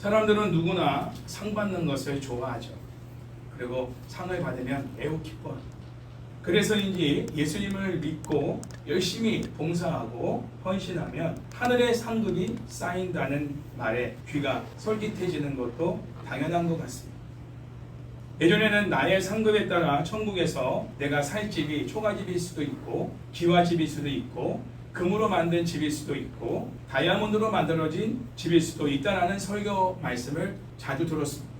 사람들은 누구나 상 받는 것을 좋아하죠. 그리고 상을 받으면 매우 기뻐합니다. 그래서인지 예수님을 믿고 열심히 봉사하고 헌신하면 하늘의 상급이 쌓인다는 말에 귀가 솔깃해지는 것도 당연한 것 같습니다. 예전에는 나의 상급에 따라 천국에서 내가 살 집이 초가집일 수도 있고 기와집일 수도 있고 금으로 만든 집일 수도 있고 다이아몬드로 만들어진 집일 수도 있다라는 설교 말씀을 자주 들었습니다.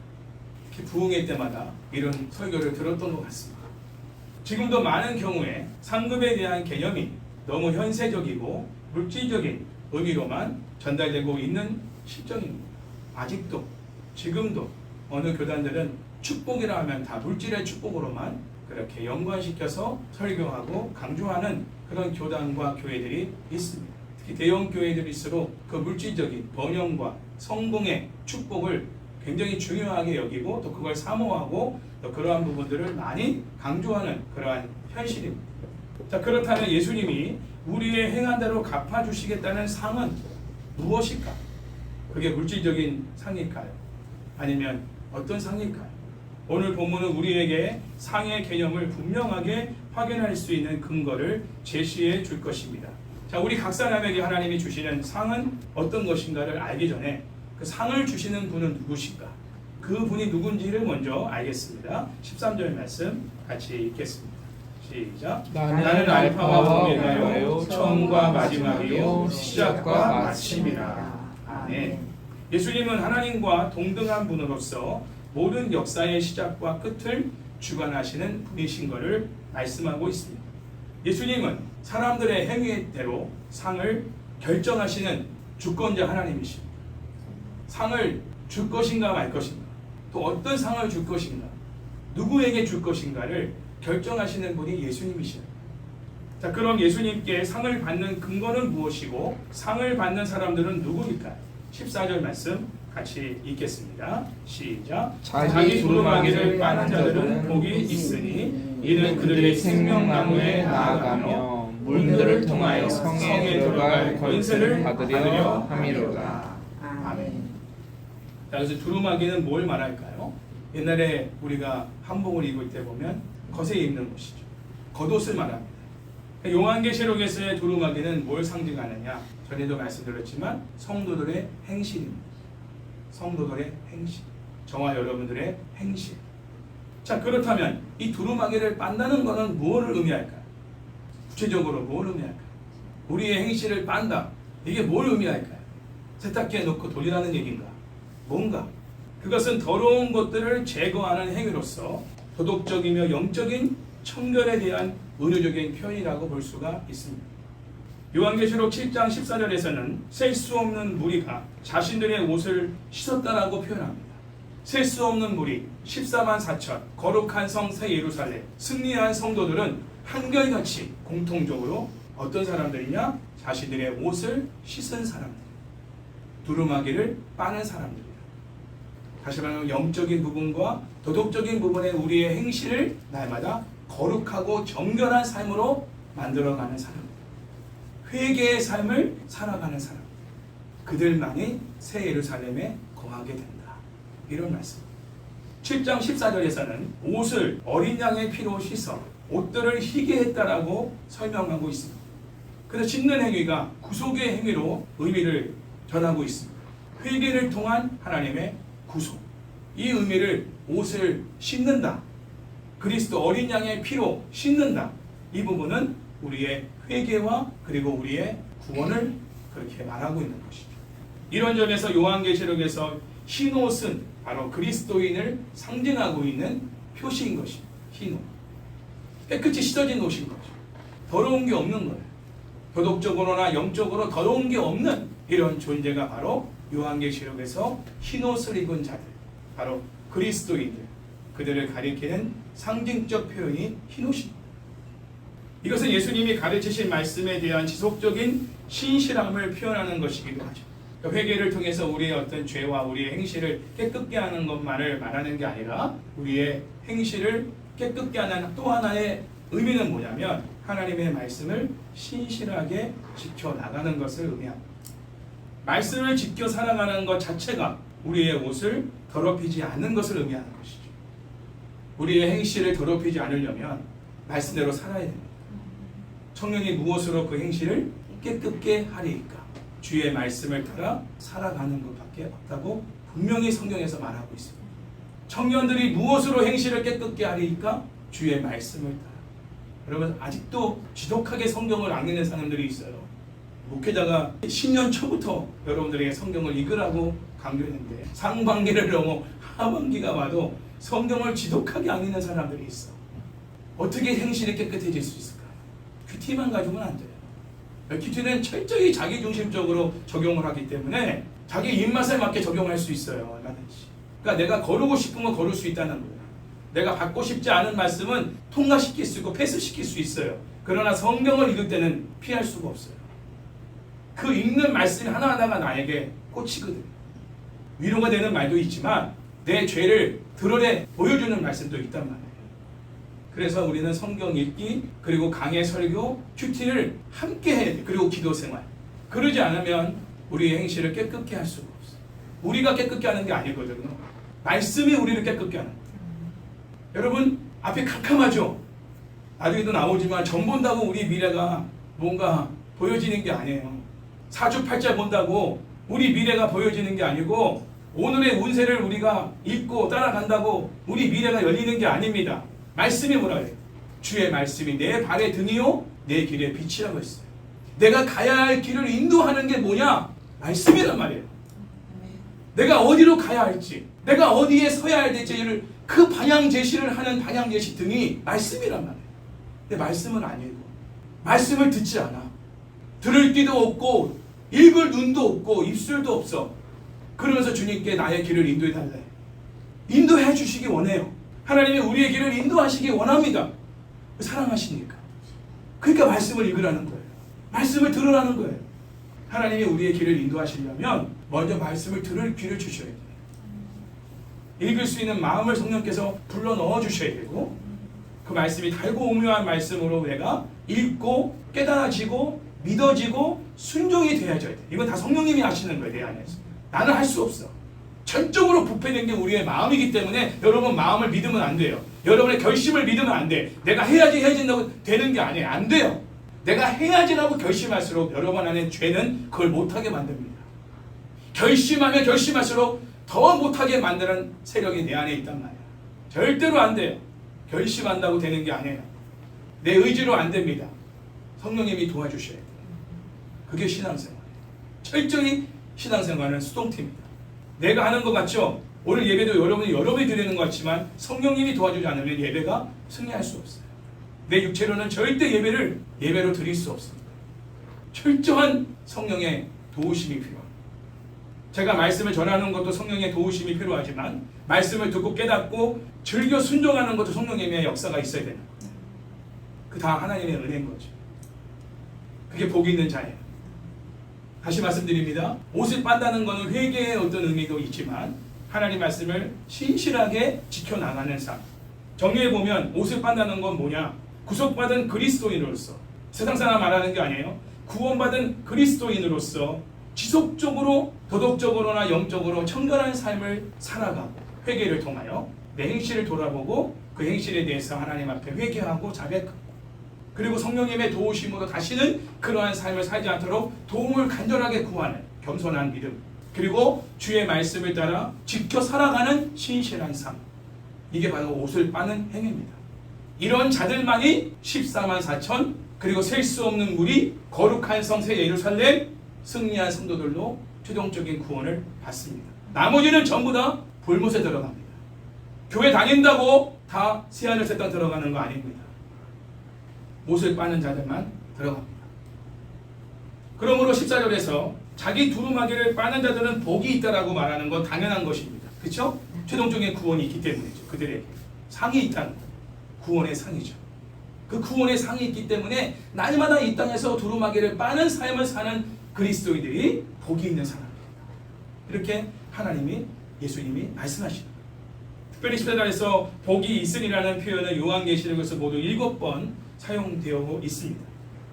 부흥회 때마다 이런 설교를 들었던 것 같습니다. 지금도 많은 경우에 상급에 대한 개념이 너무 현세적이고 물질적인 의미로만 전달되고 있는 실정입니다. 아직도 지금도 어느 교단들은 축복이라 하면 다 물질의 축복으로만 그렇게 연관시켜서 설교하고 강조하는 그런 교단과 교회들이 있습니다. 특히 대형 교회들일수록 그 물질적인 번영과 성공의 축복을 굉장히 중요하게 여기고 또 그걸 사모하고 또 그러한 부분들을 많이 강조하는 그러한 현실입니다. 자, 그렇다면 예수님이 우리의 행한 대로 갚아주시겠다는 상은 무엇일까? 그게 물질적인 상일까요? 아니면 어떤 상일까요? 오늘 본문은 우리에게 상의 개념을 분명하게 확인할 수 있는 근거를 제시해 줄 것입니다. 자, 우리 각 사람에게 하나님이 주시는 상은 어떤 것인가를 알기 전에 그 상을 주시는 분은 누구신가? 그 분이 누군지를 먼저 알겠습니다. 13절 말씀 같이 읽겠습니다. 시작. 나는 알파와 오메가요 처음과 마지막이요 시작과 마침이라. 아멘. 예수님은 하나님과 동등한 분으로서 모든 역사의 시작과 끝을 주관하시는 분이신 것을 말씀하고 있습니다. 예수님은 사람들의 행위대로 상을 결정하시는 주권자 하나님이십니다. 상을 줄 것인가 말 것인가, 또 어떤 상을 줄 것인가, 누구에게 줄 것인가를 결정하시는 분이 예수님이십니다. 자, 그럼 예수님께 상을 받는 근거는 무엇이고 상을 받는 사람들은 누구일까요? 14절 말씀 같이 읽겠습니다. 시작. 자기 두루마기를 빠는 자들은 복이 있으니 이는 그들의 생명나무에 나아가며 문들을 통하여 성에 들어갈 권세를 받으려 함이로다. 아멘. 자, 그래서 두루마기는 뭘 말할까요? 옛날에 우리가 한복을 입을 때 보면 겉에 입는 것이죠. 겉옷을 말합니다. 요한계시록에서의 두루마기는 뭘 상징하느냐? 전에도 말씀드렸지만 성도들의 행실입니다. 성도들의 행실, 저와 여러분들의 행실. 자, 그렇다면 이 두루마기를 빤다는 것은 무엇을 의미할까요? 구체적으로 뭘 의미할까요? 우리의 행실을 빤다. 이게 뭘 의미할까요? 세탁기에 넣고 돌리라는 얘기인가? 뭔가? 그것은 더러운 것들을 제거하는 행위로서 도덕적이며 영적인 청결에 대한 은유적인 표현이라고 볼 수가 있습니다. 요한계시록 7장 14절에서는 셀 수 없는 무리가 자신들의 옷을 씻었다라고 표현합니다. 셀 수 없는 무리 14만 4천 거룩한 성 새 예루살렘 승리한 성도들은 한결같이 공통적으로 어떤 사람들이냐? 자신들의 옷을 씻은 사람들, 두루마기를 빠는 사람들이다. 다시 말하면 영적인 부분과 도덕적인 부분의 우리의 행실을 날마다 거룩하고 정결한 삶으로 만들어가는 사람, 회개의 삶을 살아가는 사람, 그들만이 새 예루살렘에 거하게 된다. 이런 말씀. 7장 14절에서는 옷을 어린 양의 피로 씻어 옷들을 희게 했다라고 설명하고 있습니다. 그래서 씻는 행위가 구속의 행위로 의미를 전하고 있습니다. 회개를 통한 하나님의 구속. 이 의미를 옷을 씻는다. 그리스도 어린 양의 피로 씻는다. 이 부분은 우리의 회개와 그리고 우리의 구원을 그렇게 말하고 있는 것이죠. 이런 점에서 요한계시록에서 흰 옷은 바로 그리스도인을 상징하고 있는 표시인 것입니다. 흰 옷. 깨끗이 씻어진 옷인 거죠. 더러운 게 없는 거예요. 도덕적으로나 영적으로 더러운 게 없는 이런 존재가 바로 요한계시록에서 흰 옷을 입은 자들, 바로 그리스도인들, 그들을 가리키는 상징적 표현이 흰 옷입니다. 이것은 예수님이 가르치신 말씀에 대한 지속적인 신실함을 표현하는 것이기도 하죠. 회개를 통해서 우리의 어떤 죄와 우리의 행실을 깨끗게 하는 것만을 말하는 게 아니라 우리의 행실을 깨끗게 하는 또 하나의 의미는 뭐냐면 하나님의 말씀을 신실하게 지켜나가는 것을 의미합니다. 말씀을 지켜 살아가는 것 자체가 우리의 옷을 더럽히지 않는 것을 의미하는 것이죠. 우리의 행실을 더럽히지 않으려면 말씀대로 살아야 됩니다. 청년이 무엇으로 그 행실을 깨끗게 하리이까? 주의 말씀을 따라 살아가는 것밖에 없다고 분명히 성경에서 말하고 있습니다. 청년들이 무엇으로 행실을 깨끗게 하리이까? 주의 말씀을 따라. 여러분, 아직도 지독하게 성경을 안 읽는 사람들이 있어요. 목회자가 10년 초부터 여러분들에게 성경을 읽으라고 강조했는데 상반기를 넘어 하반기가 와도 성경을 지독하게 안 읽는 사람들이 있어. 어떻게 행실이 깨끗해질 수 있을까? 큐티만 가지고는 안 돼요. 큐티는 철저히 자기중심적으로 적용을 하기 때문에 자기 입맛에 맞게 적용할 수 있어요. 얼마든지. 그러니까 내가 거르고 싶은 거 거를 수 있다는 거예요. 내가 받고 싶지 않은 말씀은 통과시킬 수 있고 패스시킬 수 있어요. 그러나 성경을 읽을 때는 피할 수가 없어요. 그 읽는 말씀 하나하나가 나에게 꽂히거든요. 위로가 되는 말도 있지만 내 죄를 드러내 보여주는 말씀도 있단 말이에요. 그래서 우리는 성경 읽기, 그리고 강해 설교, 큐티를 함께 해야 돼. 그리고 기도 생활. 그러지 않으면 우리의 행실을 깨끗게 할 수가 없어요. 우리가 깨끗게 하는 게 아니거든요. 말씀이 우리를 깨끗게 하는 거예요. 여러분, 앞에 캄캄하죠? 나중에도 나오지만 전 본다고 우리 미래가 뭔가 보여지는 게 아니에요. 사주팔자 본다고 우리 미래가 보여지는 게 아니고 오늘의 운세를 우리가 읽고 따라간다고 우리 미래가 열리는 게 아닙니다. 말씀이 뭐라 그래요? 주의 말씀이 내 발의 등이요 내 길의 빛이라고 했어요. 내가 가야 할 길을 인도하는 게 뭐냐? 말씀이란 말이에요. 내가 어디로 가야 할지, 내가 어디에 서야 할지를 그 방향 제시를 하는 방향 제시 등이 말씀이란 말이에요. 근데 말씀은 안 읽고 말씀을 듣지 않아. 들을 귀도 없고 읽을 눈도 없고 입술도 없어. 그러면서 주님께 나의 길을 인도해 달래. 인도해 주시기 원해요. 하나님이 우리의 길을 인도하시기 원합니다. 사랑하시니까. 그러니까 말씀을 읽으라는 거예요. 말씀을 들으라는 거예요. 하나님이 우리의 길을 인도하시려면 먼저 말씀을 들을 귀를 주셔야 돼요. 읽을 수 있는 마음을 성령께서 불러 넣어 주셔야 되고 그 말씀이 달고 오묘한 말씀으로 내가 읽고 깨달아지고 믿어지고 순종이 되어져야 돼. 이건 다 성령님이 하시는 거예요. 내 안에서. 나는 할 수 없어. 전적으로 부패된 게 우리의 마음이기 때문에 여러분 마음을 믿으면 안 돼요. 여러분의 결심을 믿으면 안 돼. 내가 해야지 해야진다고 되는 게 아니에요. 안 돼요. 내가 해야지라고 결심할수록 여러분 안에 죄는 그걸 못하게 만듭니다. 결심하면 결심할수록 더 못하게 만드는 세력이 내 안에 있단 말이야. 절대로 안 돼요. 결심한다고 되는 게 아니에요. 내 의지로 안 됩니다. 성령님이 도와주셔야 돼요. 그게 신앙생활이에요. 철저히 신앙생활은 수동태입니다. 내가 하는 것 같죠? 오늘 예배도 여러분이 드리는 것 같지만 성령님이 도와주지 않으면 예배가 승리할 수 없어요. 내 육체로는 절대 예배로 드릴 수 없습니다. 철저한 성령의 도우심이 필요합니다. 제가 말씀을 전하는 것도 성령의 도우심이 필요하지만 말씀을 듣고 깨닫고 즐겨 순종하는 것도 성령님의 역사가 있어야 되는 거예요. 그 다 하나님의 은혜인 거죠. 그게 복이 있는 자예요. 다시 말씀드립니다. 옷을 빤다는 것은 회개의 어떤 의미도 있지만 하나님 말씀을 신실하게 지켜나가는 삶. 정리해보면 옷을 빤다는 건 뭐냐? 구속받은 그리스도인으로서, 세상 사람 말하는 게 아니에요. 구원받은 그리스도인으로서 지속적으로 도덕적으로나 영적으로 청결한 삶을 살아가고 회개를 통하여 내 행실을 돌아보고 그 행실에 대해서 하나님 앞에 회개하고 자백하고 그리고 성령님의 도우심으로 다시는 그러한 삶을 살지 않도록 도움을 간절하게 구하는 겸손한 믿음, 그리고 주의 말씀을 따라 지켜 살아가는 신실한 삶. 이게 바로 옷을 빠는 행위입니다. 이런 자들만이 14만 4천 그리고 셀 수 없는 무리 거룩한 성 새 예루살렘 승리한 성도들로 최종적인 구원을 받습니다. 나머지는 전부 다 불못에 들어갑니다. 교회 다닌다고 다 새하늘 새 땅 들어가는 거 아닙니다. 못을 빠는 자들만 들어갑니다. 그러므로 14절에서 자기 두루마기를 빠는 자들은 복이 있다라고 말하는 건 당연한 것입니다. 그렇죠? 최종적인 구원이 있기 때문이죠. 그들에게 상이 있다는 것. 구원의 상이죠. 그 구원의 상이 있기 때문에 날마다 이 땅에서 두루마기를 빠는 삶을 사는 그리스도인들이 복이 있는 사람입니다. 이렇게 하나님이 예수님이 말씀하시는 거예요. 특별히 14절에서 복이 있으리라는 표현은 요한계시록에서 모두 7번 사용되어 있습니다.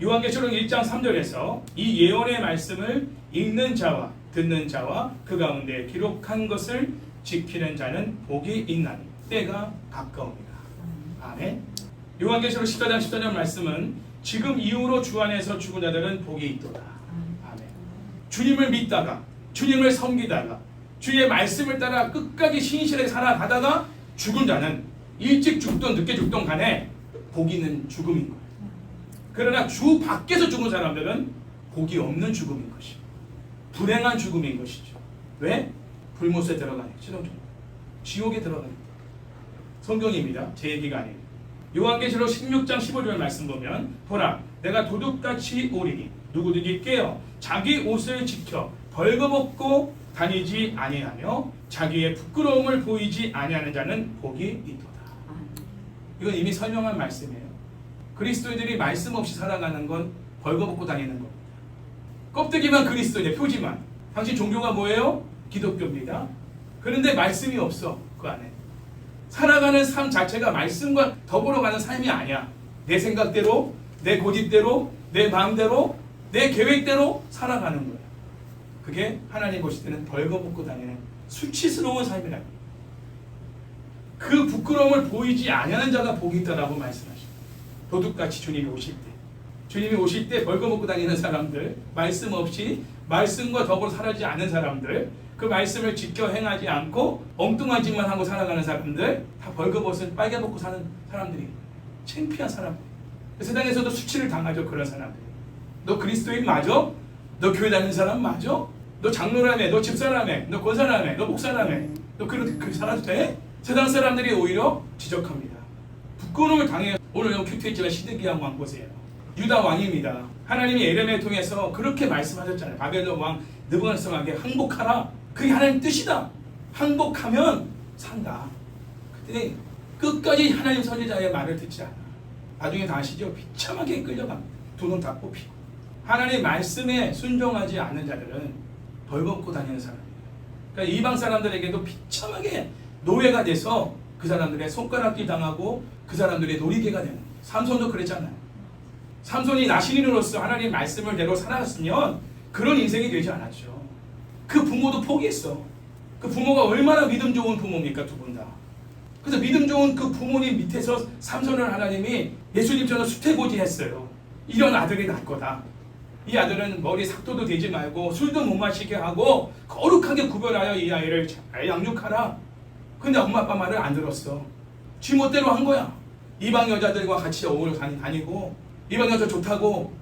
요한계시록 1장 3절에서 이 예언의 말씀을 읽는 자와 듣는 자와 그 가운데 기록한 것을 지키는 자는 복이 있나니 때가 가까웁니다. 아멘. 요한계시록 14장 14절 말씀은 지금 이후로 주 안에서 죽은 자들은 복이 있도다. 아멘. 주님을 믿다가 주님을 섬기다가 주의 말씀을 따라 끝까지 신실하게 살아가다가 죽은 자는 일찍 죽든 늦게 죽든 간에 복이 있는 죽음인 거예요. 그러나 주 밖에서 죽은 사람들은 복이 없는 죽음인 것이죠. 불행한 죽음인 것이죠. 왜? 불못에 들어가니 지옥에 들어가니 성경입니다. 제 얘기가 아니에요. 요한계시록 16장 15절 말씀 보면 보라 내가 도둑같이 오리니 누구든지 깨어 자기 옷을 지켜 벌거벗고 다니지 아니하며 자기의 부끄러움을 보이지 아니하는 자는 복이 있도다. 이건 이미 설명한 말씀이에요. 그리스도인들이 말씀 없이 살아가는 건 벌거벗고 다니는 겁니다. 껍데기만 그리스도인의 표지만. 당신 종교가 뭐예요? 기독교입니다. 그런데 말씀이 없어 그 안에. 살아가는 삶 자체가 말씀과 더불어가는 삶이 아니야. 내 생각대로, 내 고집대로, 내 마음대로, 내 계획대로 살아가는 거예요. 그게 하나님 보실 때는 벌거벗고 다니는 수치스러운 삶이라. 그 부끄러움을 보이지 아니하는 자가 복이 있다라고 말씀하십니다. 도둑같이 주님이 오실 때, 주님이 오실 때 벌거벗고 다니는 사람들, 말씀 없이 말씀과 더불어 살아지 않은 사람들, 그 말씀을 지켜 행하지 않고 엉뚱한 짓만 하고 살아가는 사람들, 다 벌거벗은 빨개벗고 사는 사람들이 창피한 사람들. 세상에서도 수치를 당하죠. 그런 사람들. 너 그리스도인 맞아? 너 교회 다니는 사람 맞아? 너 장로라며, 너 집사라며, 너 권사라며, 너 목사라며, 너 그렇게 살아도 돼? 세상 사람들이 오히려 지적합니다. 부끄러움을 당해요. 오늘 너무 큐트했지만 시드기야 왕 보세요. 유다 왕입니다. 하나님이 에레미야를 통해서 그렇게 말씀하셨잖아요. 바벨론 왕 느부갓네살에게 항복하라. 그게 하나님 뜻이다. 항복하면 산다. 그때 끝까지 하나님 선지자의 말을 듣지 않아. 나중에 다 아시죠? 비참하게 끌려갑니다. 두 눈 다 뽑히고. 하나님의 말씀에 순종하지 않는 자들은 벌벗고 다니는 사람이에요. 그러니까 이방 사람들에게도 비참하게 노예가 돼서 그 사람들의 손가락질 당하고 그 사람들의 놀이개가 되는 거예요. 삼손도 그랬잖아요. 삼손이 나시린으로서 하나님의 말씀을 대로 살아갔으면 그런 인생이 되지 않았죠. 그 부모도 포기했어. 그 부모가 얼마나 믿음 좋은 부모입니까? 두 분 다. 그래서 믿음 좋은 그 부모님 밑에서 삼손을 하나님이 예수님처럼 수태고지했어요. 이런 아들이 날 거다. 이 아들은 머리 삭도도 되지 말고 술도 못 마시게 하고 거룩하게 구별하여 이 아이를 잘 양육하라. 근데 엄마 아빠 말을 안 들었어. 지 멋대로 한 거야. 이방 여자들과 같이 어울려 다니고 이방 여자 좋다고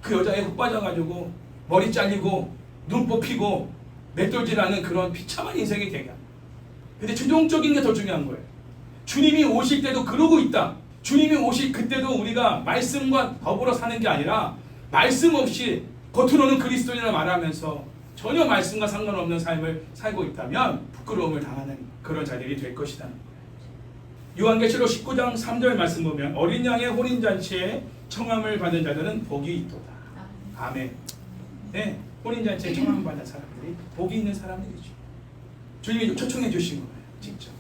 그 여자에 훅 빠져가지고 머리 잘리고 눈 뽑히고 맷돌질하는 그런 비참한 인생이 되게. 근데 최종적인 게 더 중요한 거예요. 주님이 오실 때도 그러고 있다. 주님이 오실 그때도 우리가 말씀과 더불어 사는 게 아니라 말씀 없이 겉으로는 그리스도인이라 말하면서 전혀 말씀과 상관없는 삶을 살고 있다면 부끄러움을 당하는 그런 자들이 될 것이다. 요한계시록 19장 3절 말씀 보면 어린 양의 혼인잔치에 청함을 받은 자들은 복이 있도다. 아멘. 네, 혼인잔치에 청함을 받은 사람들이 복이 있는 사람들이죠. 주님이 초청해 주신 거예요. 직접.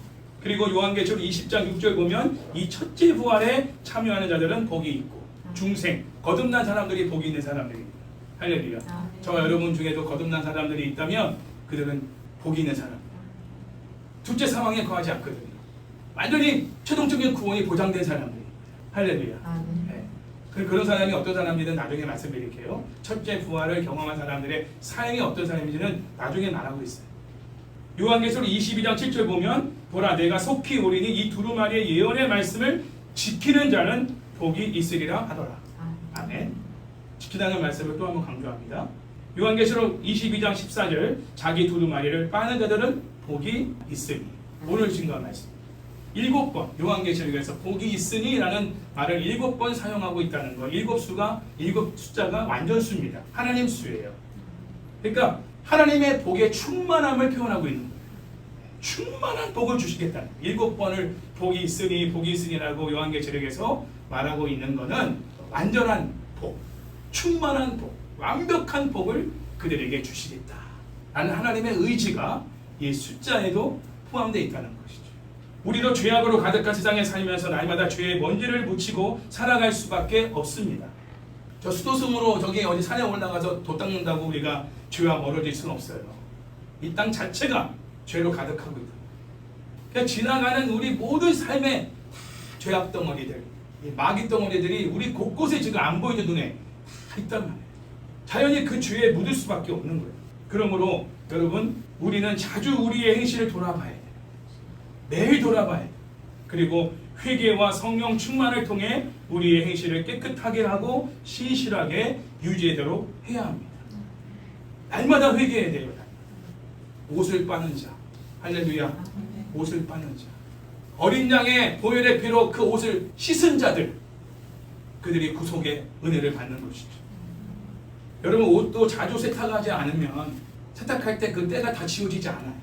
그리고 요한계시록 20장 6절 보면 이 첫째 부활에 참여하는 자들은 복이 있고 중생, 거듭난 사람들이 복이 있는 사람들입니다. 할렐루야. 저와 여러분 중에도 거듭난 사람들이 있다면 그들은 복이 있는 사람. 둘째 상황에 거하지 않거든요. 완전히 최종적인 구원이 보장된 사람들이. 할렐루야. 네. 그런 사람이 어떤 사람이든 나중에 말씀드릴게요. 첫째 부활을 경험한 사람들의 삶이 어떤 삶인지는 나중에 말하고 있어요. 요한계시록 22장 7절 보면 보라 내가 속히 오리니 이 두루마리의 예언의 말씀을 지키는 자는 복이 있으리라 하더라. 아멘. 지키다는 말씀을 또 한번 강조합니다. 요한계시록 22장 14절 자기 두루마리를 빠는 자들은 복이 있으니. 오늘 증거한 말씀 7번 요한계시록에서 복이 있으니 라는 말을 7번 사용하고 있다는 거. 7 숫자가 완전수입니다. 하나님 수예요. 그러니까 하나님의 복의 충만함을 표현하고 있는 거예요. 충만한 복을 주시겠다는 7번을 복이 있으니라고 요한계시록에서 말하고 있는 것은 완전한 복, 충만한 복, 완벽한 복을 그들에게 주시겠다 라는 하나님의 의지가 이 숫자에도 포함되어 있다는 것이죠. 우리도 죄악으로 가득한 세상에 살면서 날마다 죄의 먼지를 묻히고 살아갈 수밖에 없습니다. 저 수도승으로 저기 어디 산에 올라가서 도 닦는다고 우리가 죄와 멀어질 수는 없어요. 이 땅 자체가 죄로 가득하고 있다. 그러니까 지나가는 우리 모든 삶의 죄악 덩어리들, 이 마귀 덩어리들이 우리 곳곳에 지금 안 보이는 눈에 다 있단 말이에요. 자연히 그 죄에 묻을 수밖에 없는 거예요. 그러므로 여러분, 우리는 자주 우리의 행실을 돌아봐야 돼요. 매일 돌아봐야 돼요. 그리고 회개와 성령 충만을 통해 우리의 행실을 깨끗하게 하고 신실하게 유지되도록 해야 합니다. 날마다 회개해야 돼요. 옷을 빠는 자, 할렐루야. 옷을 빠는 자, 어린 양의 보혈의 피로 그 옷을 씻은 자들, 그들이 구속의 은혜를 받는 것이죠. 여러분, 옷도 자주 세탁하지 않으면 세탁할 때 그 때가 다 지워지지 않아요.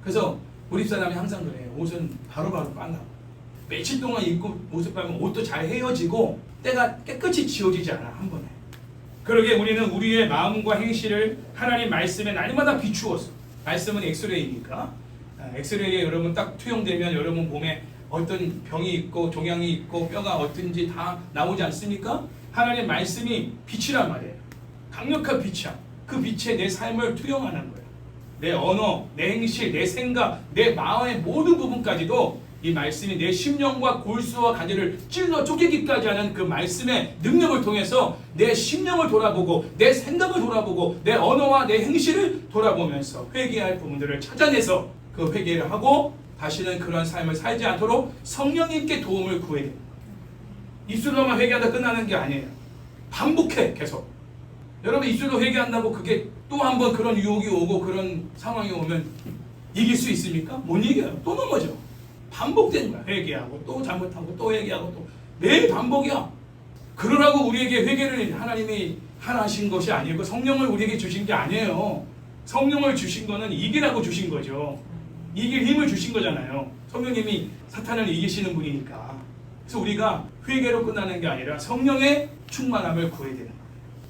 그래서 우리 사람이 항상 그래요. 옷은 바로바로 빨라고. 며칠 동안 입고 옷을 빨면 옷도 잘 헤어지고 때가 깨끗이 지워지지 않아, 한 번에. 그러게 우리는 우리의 마음과 행실을 하나님 말씀에 날마다 비추어서, 말씀은 엑스레이니까, 엑스레이에 여러분 딱 투영되면 여러분 몸에 어떤 병이 있고 종양이 있고 뼈가 어떤지 다 나오지 않습니까? 하나님 말씀이 빛이란 말이에요. 강력한 빛이야. 그 빛에 내 삶을 투영하는 거예요. 내 언어, 내 행실, 내 생각, 내 마음의 모든 부분까지도 이 말씀이 내 심령과 골수와 가지를 찔러 쪼개기까지 하는 그 말씀의 능력을 통해서 내 심령을 돌아보고 내 생각을 돌아보고 내 언어와 내 행실을 돌아보면서 회개할 부분들을 찾아내서 그 회개를 하고 다시는 그런 삶을 살지 않도록 성령님께 도움을 구해야 됩니다. 입술로만 회개하다 끝나는 게 아니에요. 반복해, 계속. 여러분, 입술로 회개한다고 그게 또 한 번 그런 유혹이 오고 그런 상황이 오면 이길 수 있습니까? 못 이겨요. 또 넘어져. 반복되는 거야. 회개하고 또 잘못하고 또 회개하고 또 매일 반복이야. 그러라고 우리에게 회개를 하나님이 하신 것이 아니고 성령을 우리에게 주신 게 아니에요. 성령을 주신 거는 이기라고 주신 거죠. 이길 힘을 주신 거잖아요. 성령님이 사탄을 이기시는 분이니까. 그래서 우리가 회개로 끝나는 게 아니라 성령의 충만함을 구해야 되는 거예요.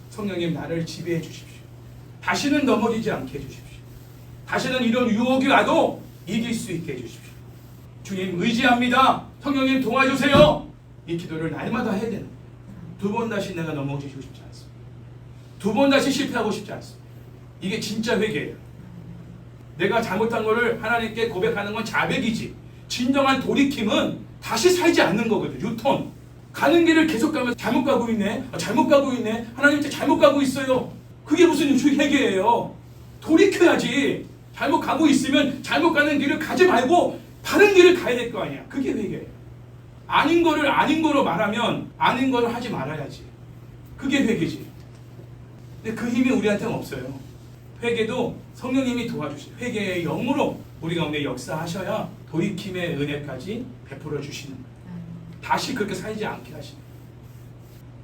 성령님, 나를 지배해 주십시오. 다시는 넘어지지 않게 해주십시오. 다시는 이런 유혹이 와도 이길 수 있게 해주십시오. 주님 의지합니다. 성령님 도와주세요. 이 기도를 날마다 해야 되는 거예요. 두 번 다시 내가 넘어지고 싶지 않습니다. 두 번 다시 실패하고 싶지 않습니다. 이게 진짜 회개예요. 내가 잘못한 것을 하나님께 고백하는 건 자백이지, 진정한 돌이킴은 다시 살지 않는 거거든. 유턴. 가는 길을 계속 가면 잘못 가고 있네, 잘못 가고 있네, 하나님께 잘못 가고 있어요. 그게 무슨 회개예요. 돌이켜야지. 잘못 가고 있으면 잘못 가는 길을 가지 말고 다른 길을 가야 될 거 아니야. 그게 회개예요. 아닌 거를 아닌 거로 말하면 아닌 거를 하지 말아야지. 그게 회개지. 근데 그 힘이 우리한테는 없어요. 회개도 성령님이 도와주세요. 회개의 영으로 우리 가운데 역사하셔야 돌이킴의 은혜까지 베풀어 주시는 거예요. 다시 그렇게 살지 않게 하시는 거예요.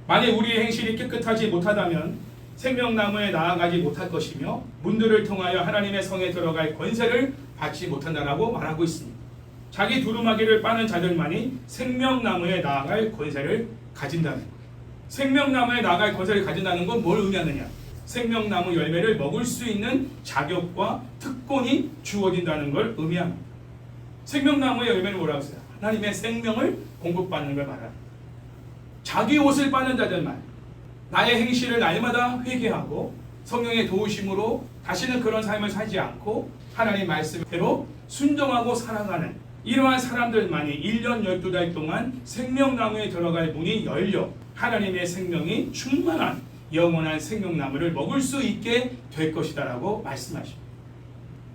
만약 우리의 행실이 깨끗하지 못하다면 생명나무에 나아가지 못할 것이며 문들을 통하여 하나님의 성에 들어갈 권세를 받지 못한다라고 말하고 있습니다. 자기 두루마기를 빠는 자들만이 생명나무에 나아갈 권세를 가진다는 거예요. 생명나무에 나아갈 권세를 가진다는 건 뭘 의미하느냐? 생명나무 열매를 먹을 수 있는 자격과 특권이 주어진다는 걸 의미합니다. 생명나무의 열매는 뭐라고 했어요? 하나님의 생명을 공급받는 걸 말합니다. 자기 옷을 빠는 자들만, 나의 행실을 날마다 회개하고 성령의 도우심으로 다시는 그런 삶을 살지 않고 하나님 말씀대로 순종하고 살아가는 이러한 사람들만이 1년 12달 동안 생명나무에 들어갈 문이 열려 하나님의 생명이 충만한 영원한 생명나무를 먹을 수 있게 될 것이다 라고 말씀하십니다.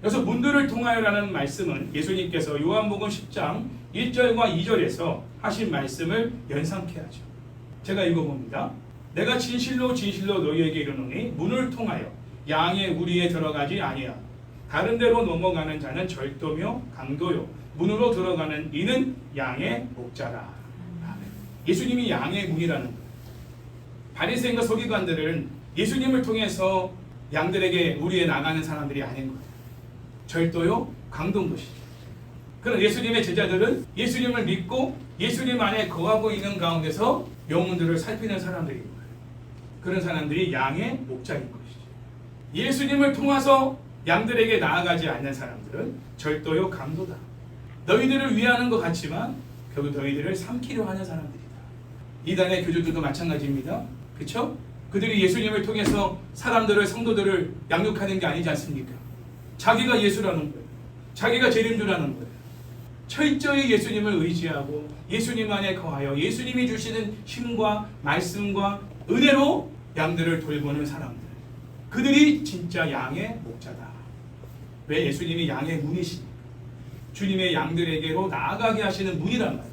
그래서 문들을 통하여라는 말씀은 예수님께서 요한복음 10장 1절과 2절에서 하신 말씀을 연상케 하죠. 제가 읽어봅니다. 내가 진실로 진실로 너희에게 이르노니 문을 통하여 양의 우리에 들어가지 아니하고 다른 데로 넘어가는 자는 절도며 강도요 문으로 들어가는 이는 양의 목자라. 예수님이 양의 문이라는 거예요. 바리새인과 서기관들은 예수님을 통해서 양들에게 우리에 나가는 사람들이 아닌 거예요. 절도요 강도인 것이죠. 그런 예수님의 제자들은 예수님을 믿고 예수님 안에 거하고 있는 가운데서 영혼들을 살피는 사람들인 거예요. 그런 사람들이 양의 목자인 것이죠. 예수님을 통해서 양들에게 나아가지 않는 사람들은 절도요 강도다. 너희들을 위하는 것 같지만 결국 너희들을 삼키려 하는 사람들이다. 이단의 교주들도 마찬가지입니다. 그렇죠? 그들이 예수님을 통해서 사람들을, 성도들을 양육하는 게 아니지 않습니까? 자기가 예수라는 거예요. 자기가 재림주라는 거예요. 철저히 예수님을 의지하고 예수님 안에 거하여 예수님이 주시는 힘과 말씀과 은혜로 양들을 돌보는 사람들, 그들이 진짜 양의 목자다. 왜? 예수님이 양의 문이시니까. 주님의 양들에게로 나아가게 하시는 문이란 말이에요.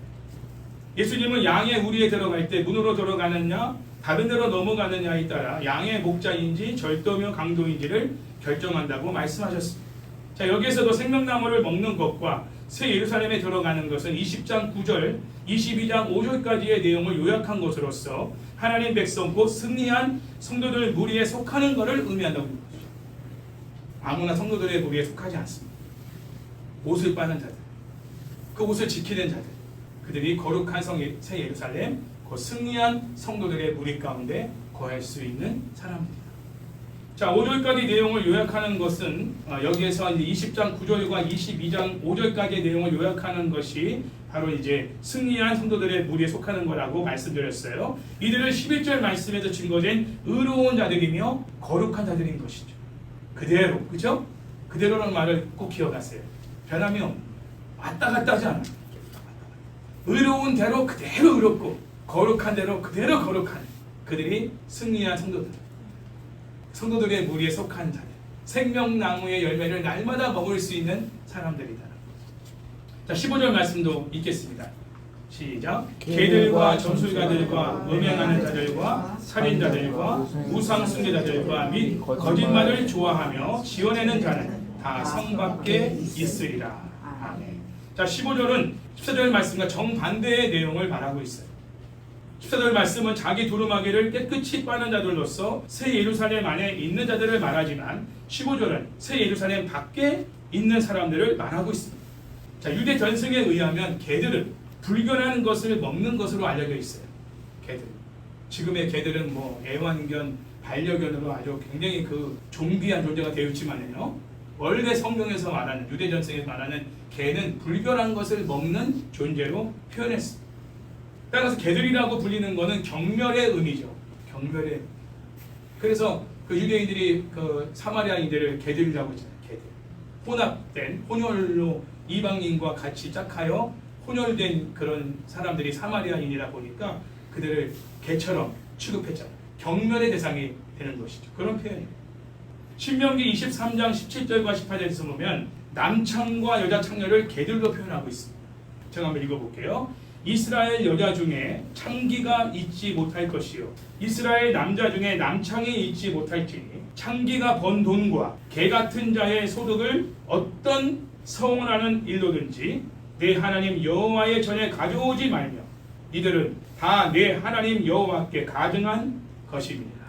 예수님은 양의 우리에 들어갈 때 문으로 들어가느냐 다른 데로 넘어가느냐에 따라 양의 목자인지 절도며 강도인지를 결정한다고 말씀하셨습니다. 자, 여기에서도 생명나무를 먹는 것과 새 예루살렘에 들어가는 것은 20장 9절, 22장 5절까지의 내용을 요약한 것으로서 하나님 백성 곧 승리한 성도들 무리에 속하는 것을 의미한다고 합니다. 아무나 성도들의 무리에 속하지 않습니다. 옷을 빠는 자들, 그 옷을 지키는 자들, 그들이 거룩한 새 예루살렘, 곧 승리한 성도들의 무리 가운데 거할 수 있는 사람들이다. 자, 5절까지 내용을 요약하는 것은 여기에서 이제 20장 9절과 22장 5절까지의 내용을 요약하는 것이 바로 이제 승리한 성도들의 무리에 속하는 거라고 말씀드렸어요. 이들은 11절 말씀에서 증거된 의로운 자들이며 거룩한 자들인 것이죠. 그대로, 그죠? 그대로라는 말을 꼭 기억하세요. 변함이 없는, 왔다 갔다 하지 않아요. 의로운 대로 그대로 의롭고 거룩한 대로 그대로 거룩한 그들이 승리한 성도들, 성도들의 무리에 속한 자들, 생명나무의 열매를 날마다 먹을 수 있는 사람들이다. 자, 15절 말씀도 읽겠습니다. 시작. 개들과 점술가들과 음행하는 자들과 살인자들과 우상 숭배자들과 및 거짓말을 좋아하며 지어내는 자는 다 성 밖에 있으리라. 아멘. 자, 15절은 14절 말씀과 정반대의 내용을 말하고 있어요. 14절 말씀은 자기 두루마기를 깨끗이 빠는 자들로서 새 예루살렘 안에 있는 자들을 말하지만 15절은 새 예루살렘 밖에 있는 사람들을 말하고 있습니다. 자, 유대 전승에 의하면 개들은 불견하는 것을 먹는 것으로 알려져 있어요. 개들. 지금의 개들은 뭐 애완견, 반려견으로 아주 굉장히 그 존귀한 존재가 되어 있지만요. 원래 성경에서 말하는, 유대 전승에서 말하는 개는 불견한 것을 먹는 존재로 표현했습니다. 따라서 개들이라고 불리는 것은 경멸의 의미죠. 경멸의 의미. 그래서 그 유대인들이 그 사마리아인들을 개들이라고 했잖아요. 개들. 혼합된, 혼혈로 이방인과 같이 짝하여 혼혈된 그런 사람들이 사마리아인이다 보니까 그들을 개처럼 취급했잖아요. 경멸의 대상이 되는 것이죠. 그런 표현입니다. 신명기 23장 17절과 18절에서 보면 남창과 여자 창녀를 개들로 표현하고 있습니다. 제가 한번 읽어볼게요. 이스라엘 여자 중에 창기가 있지 못할 것이요 이스라엘 남자 중에 남창이 있지 못할지니 창기가 번 돈과 개 같은 자의 소득을 어떤 서운하는 일로든지 내 하나님 여호와의 전에 가져오지 말며 이들은 다 내 하나님 여호와께 가증한 것입니다.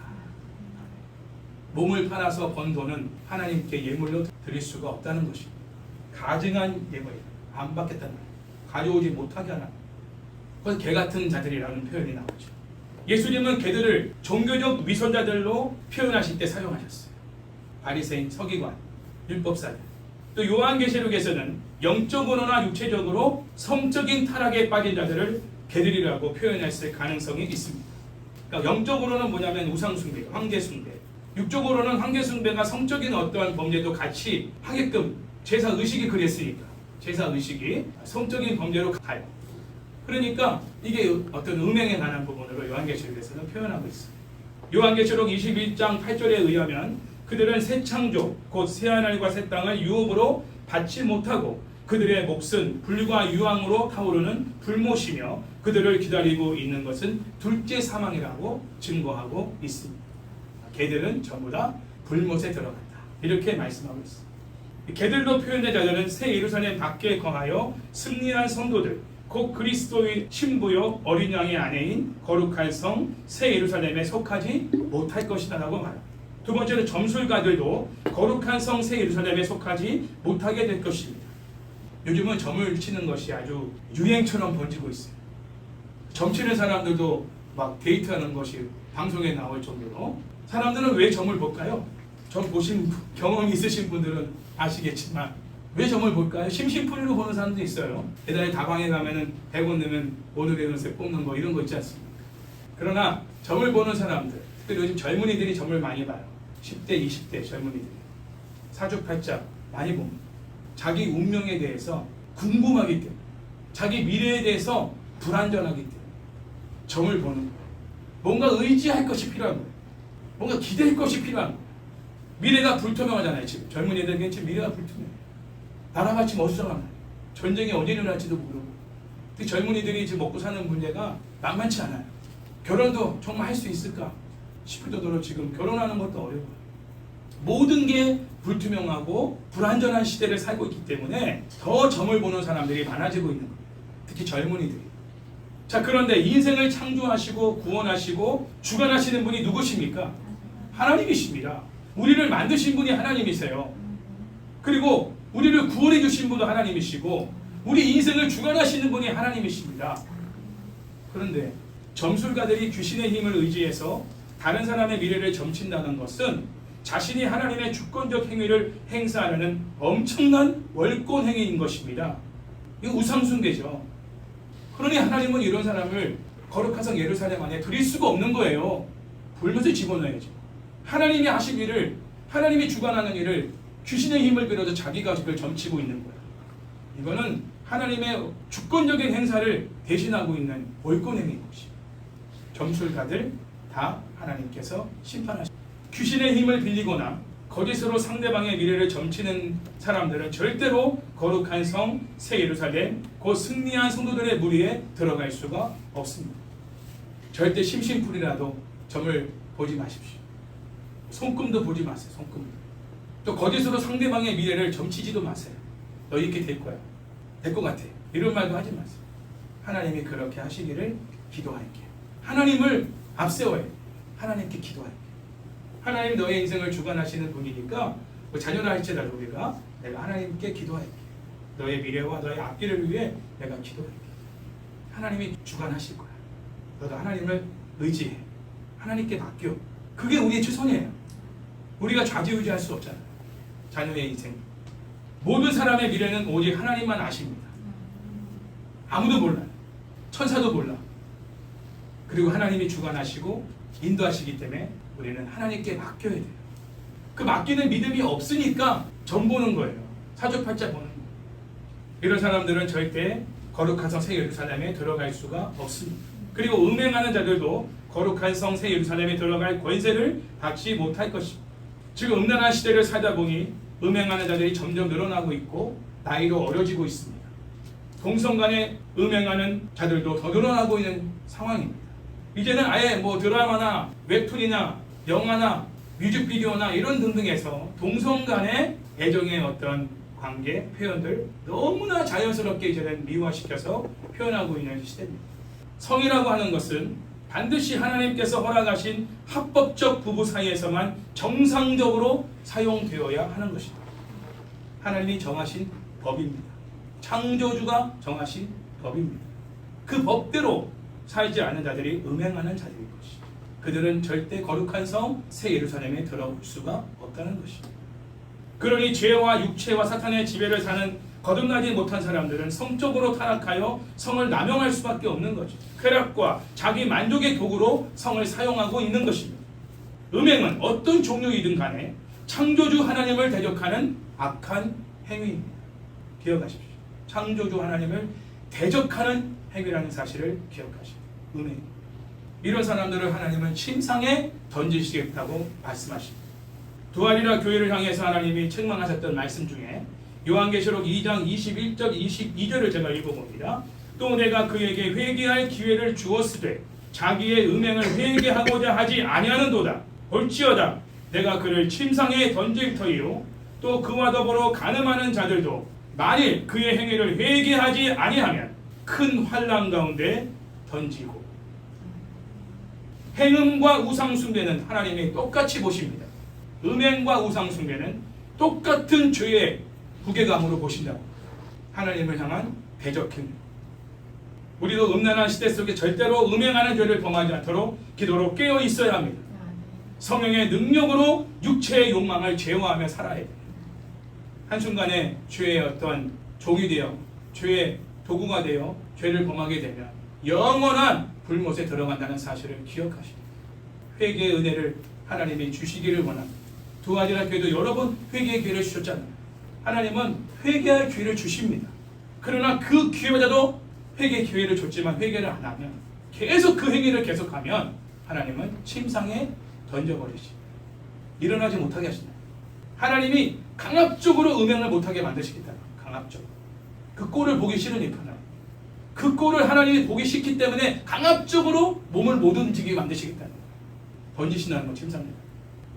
몸을 팔아서 번 돈은 하나님께 예물로 드릴 수가 없다는 것입니다. 가증한 예물이에요. 안 받겠다는 거예요. 가져오지 못하게 하라. 그래서 개 같은 자들이라는 표현이 나오죠. 예수님은 개들을 종교적 위선자들로 표현하실 때 사용하셨어요. 바리새인, 서기관, 율법사들. 또 요한계시록에서는 영적으로나 육체적으로 성적인 타락에 빠진 자들을 개들이라고 표현했을 가능성이 있습니다. 그러니까 영적으로는 뭐냐면 우상숭배, 황제숭배, 육적으로는 황제숭배가 성적인 어떠한 범죄도 같이 하게끔 제사의식이 그랬으니까 제사의식이 성적인 범죄로 가요. 그러니까 이게 어떤 음행에 관한 부분으로 요한계시록에서는 표현하고 있습니다. 요한계시록 21장 8절에 의하면 그들은 새 창조 곧 새 하늘과 새 땅을 유업으로 받지 못하고 그들의 몫은 불과 유황으로 타오르는 불못이며 그들을 기다리고 있는 것은 둘째 사망이라고 증거하고 있습니다. 개들은 전부 다 불못에 들어간다. 이렇게 말씀하고 있습니다. 개들로 표현된 자들은 새 예루살렘 밖에 거하여 승리한 성도들 곧 그리스도의 신부요 어린 양의 아내인 거룩한 성 새 예루살렘에 속하지 못할 것이다 라고 말합니다. 두 번째는 점술가들도 거룩한 성 새 예루살렘에 속하지 못하게 될 것입니다. 요즘은 점을 치는 것이 아주 유행처럼 번지고 있어요. 점 치는 사람들도 막 데이트하는 것이 방송에 나올 정도로. 사람들은 왜 점을 볼까요? 점 보신 경험이 있으신 분들은 아시겠지만 왜 점을 볼까요? 심심풀이로 보는 사람도 있어요. 예전에 다방에 가면은 100원 내면 오늘의 운세 뽑는 거 이런 거 있지 않습니까? 그러나 점을 보는 사람들, 그리고 요즘 젊은이들이 점을 많이 봐요. 10대, 20대 젊은이들이. 사주팔자 많이 봅니다. 자기 운명에 대해서 궁금하기 때문에, 자기 미래에 대해서 불안전하기 때문에 점을 보는 거예요. 뭔가 의지할 것이 필요한 거예요. 뭔가 기댈 것이 필요한 거예요. 미래가 불투명하잖아요. 지금 젊은이들에게는 지금 미래가 불투명해요. 나라가 지금 어수선한 거예요. 전쟁이 언제 일어날지도 모르고. 근데 젊은이들이 지금 먹고 사는 문제가 만만치 않아요. 결혼도 정말 할 수 있을까 싶을 정도로 지금 결혼하는 것도 어려워요. 모든 게 불투명하고 불안전한 시대를 살고 있기 때문에 더 점을 보는 사람들이 많아지고 있는 거예요. 특히 젊은이들이. 자, 그런데 인생을 창조하시고 구원하시고 주관하시는 분이 누구십니까? 하나님이십니다. 우리를 만드신 분이 하나님이세요. 그리고 우리를 구원해 주신 분도 하나님이시고 우리 인생을 주관하시는 분이 하나님이십니다. 그런데 점술가들이 귀신의 힘을 의지해서 다른 사람의 미래를 점친다는 것은 자신이 하나님의 주권적 행위를 행사하려는 엄청난 월권 행위인 것입니다. 이거 우상숭배죠. 그러니 하나님은 이런 사람을 거룩한 성 예루살렘 안에 들일 수가 없는 거예요. 불못에 집어넣어야죠. 하나님이 하신 일을, 하나님이 주관하는 일을 귀신의 힘을 빌어서 자기가 그걸 점치고 있는 거예요. 이거는 하나님의 주권적인 행사를 대신하고 있는 월권 행위인 것입니다. 점술가들 다 하나님께서 심판하십니다. 귀신의 힘을 빌리거나 거짓으로 상대방의 미래를 점치는 사람들은 절대로 거룩한 성 새 예루살렘 곧 승리한 성도들의 무리에 들어갈 수가 없습니다. 절대 심심풀이라도 점을 보지 마십시오. 손금도 보지 마세요. 손금. 또 거짓으로 상대방의 미래를 점치지도 마세요. 너 이렇게 될 거야. 될 것 같아. 이런 말도 하지 마세요. 하나님이 그렇게 하시기를 기도할게요. 하나님을 앞세워요. 하나님께 기도할게요. 하나님 너의 인생을 주관하시는 분이니까 뭐 자녀라 할지라도 우리가 내가 하나님께 기도할게. 너의 미래와 너의 앞길을 위해 내가 기도할게. 하나님이 주관하실 거야. 너도 하나님을 의지해. 하나님께 맡겨. 그게 우리의 최선이에요. 우리가 좌지우지할 수 없잖아요. 자녀의 인생. 모든 사람의 미래는 오직 하나님만 아십니다. 아무도 몰라요. 천사도 몰라. 그리고 하나님이 주관하시고 인도하시기 때문에 우리는 하나님께 맡겨야 돼요. 그 맡기는 믿음이 없으니까 점 보는 거예요. 사주팔자 보는 거예요. 이런 사람들은 절대 거룩한 성 새 예루살렘에 들어갈 수가 없습니다. 그리고 음행하는 자들도 거룩한 성 새 예루살렘에 들어갈 권세를 받지 못할 것입니다. 지금 음란한 시대를 살다 보니 음행하는 자들이 점점 늘어나고 있고 나이로 어려지고 있습니다. 동성 간에 음행하는 자들도 더 늘어나고 있는 상황입니다. 이제는 아예 뭐 드라마나 웹툰이나 영화나 뮤직비디오나 이런 등등에서 동성 간의 애정의 어떤 관계 표현들 너무나 자연스럽게 이제는 미화시켜서 표현하고 있는 시대입니다. 성이라고 하는 것은 반드시 하나님께서 허락하신 합법적 부부 사이에서만 정상적으로 사용되어야 하는 것입니다. 하나님이 정하신 법입니다. 창조주가 정하신 법입니다. 그 법대로 살지 않는 자들이 음행하는 자들일 것입니다. 그들은 절대 거룩한 성 새 예루살렘에 들어올 수가 없다는 것입니다. 그러니 죄와 육체와 사탄의 지배를 사는 거듭나지 못한 사람들은 성적으로 타락하여 성을 남용할 수밖에 없는 거죠. 쾌락과 자기 만족의 도구로 성을 사용하고 있는 것입니다. 음행은 어떤 종류이든 간에 창조주 하나님을 대적하는 악한 행위입니다. 기억하십시오. 창조주 하나님을 대적하는 행위라는 사실을 기억하십시오. 음행. 이런 사람들을 하나님은 침상에 던지시겠다고 말씀하십니다. 두아리라 교회를 향해서 하나님이 책망하셨던 말씀 중에 요한계시록 2장 21절 22절을 제가 읽어봅니다. 또 내가 그에게 회개할 기회를 주었으되 자기의 음행을 회개하고자 하지 아니하는도다. 볼지어다 내가 그를 침상에 던질 터이요 또 그와 더불어 간음하는 자들도 만일 그의 행위를 회개하지 아니하면 큰 환난 가운데 던지고. 행음과 우상숭배는 하나님이 똑같이 보십니다. 음행과 우상숭배는 똑같은 죄의 무게감으로 보신다고. 하나님을 향한 대적행. 우리도 음란한 시대 속에 절대로 음행하는 죄를 범하지 않도록 기도로 깨어 있어야 합니다. 성령의 능력으로 육체의 욕망을 제어하며 살아야 돼요. 한순간에 죄의 어떤 종이 되어 죄의 도구가 되어 죄를 범하게 되면 영원한 불못에 들어간다는 사실을 기억하십니다. 회개의 은혜를 하나님이 주시기를 원합니다. 두 가지나 교회도 여러 번 회개의 기회를 주셨잖아요. 하나님은 회개할 기회를 주십니다. 그러나 그 기회마저도 회개의 기회를 줬지만 회개를 안 하면, 계속 그 행위를 계속하면 하나님은 침상에 던져버리시, 일어나지 못하게 하신다. 하나님이 강압적으로 음행을 못하게 만드시겠다. 강압적으로. 그 꼴을 보기 싫으니까 하나님. 그 꼴을 하나님이 보기 싫기 때문에 강압적으로 몸을 못 움직이게 만드시겠다는 거예요. 던지신다는 거, 침상에.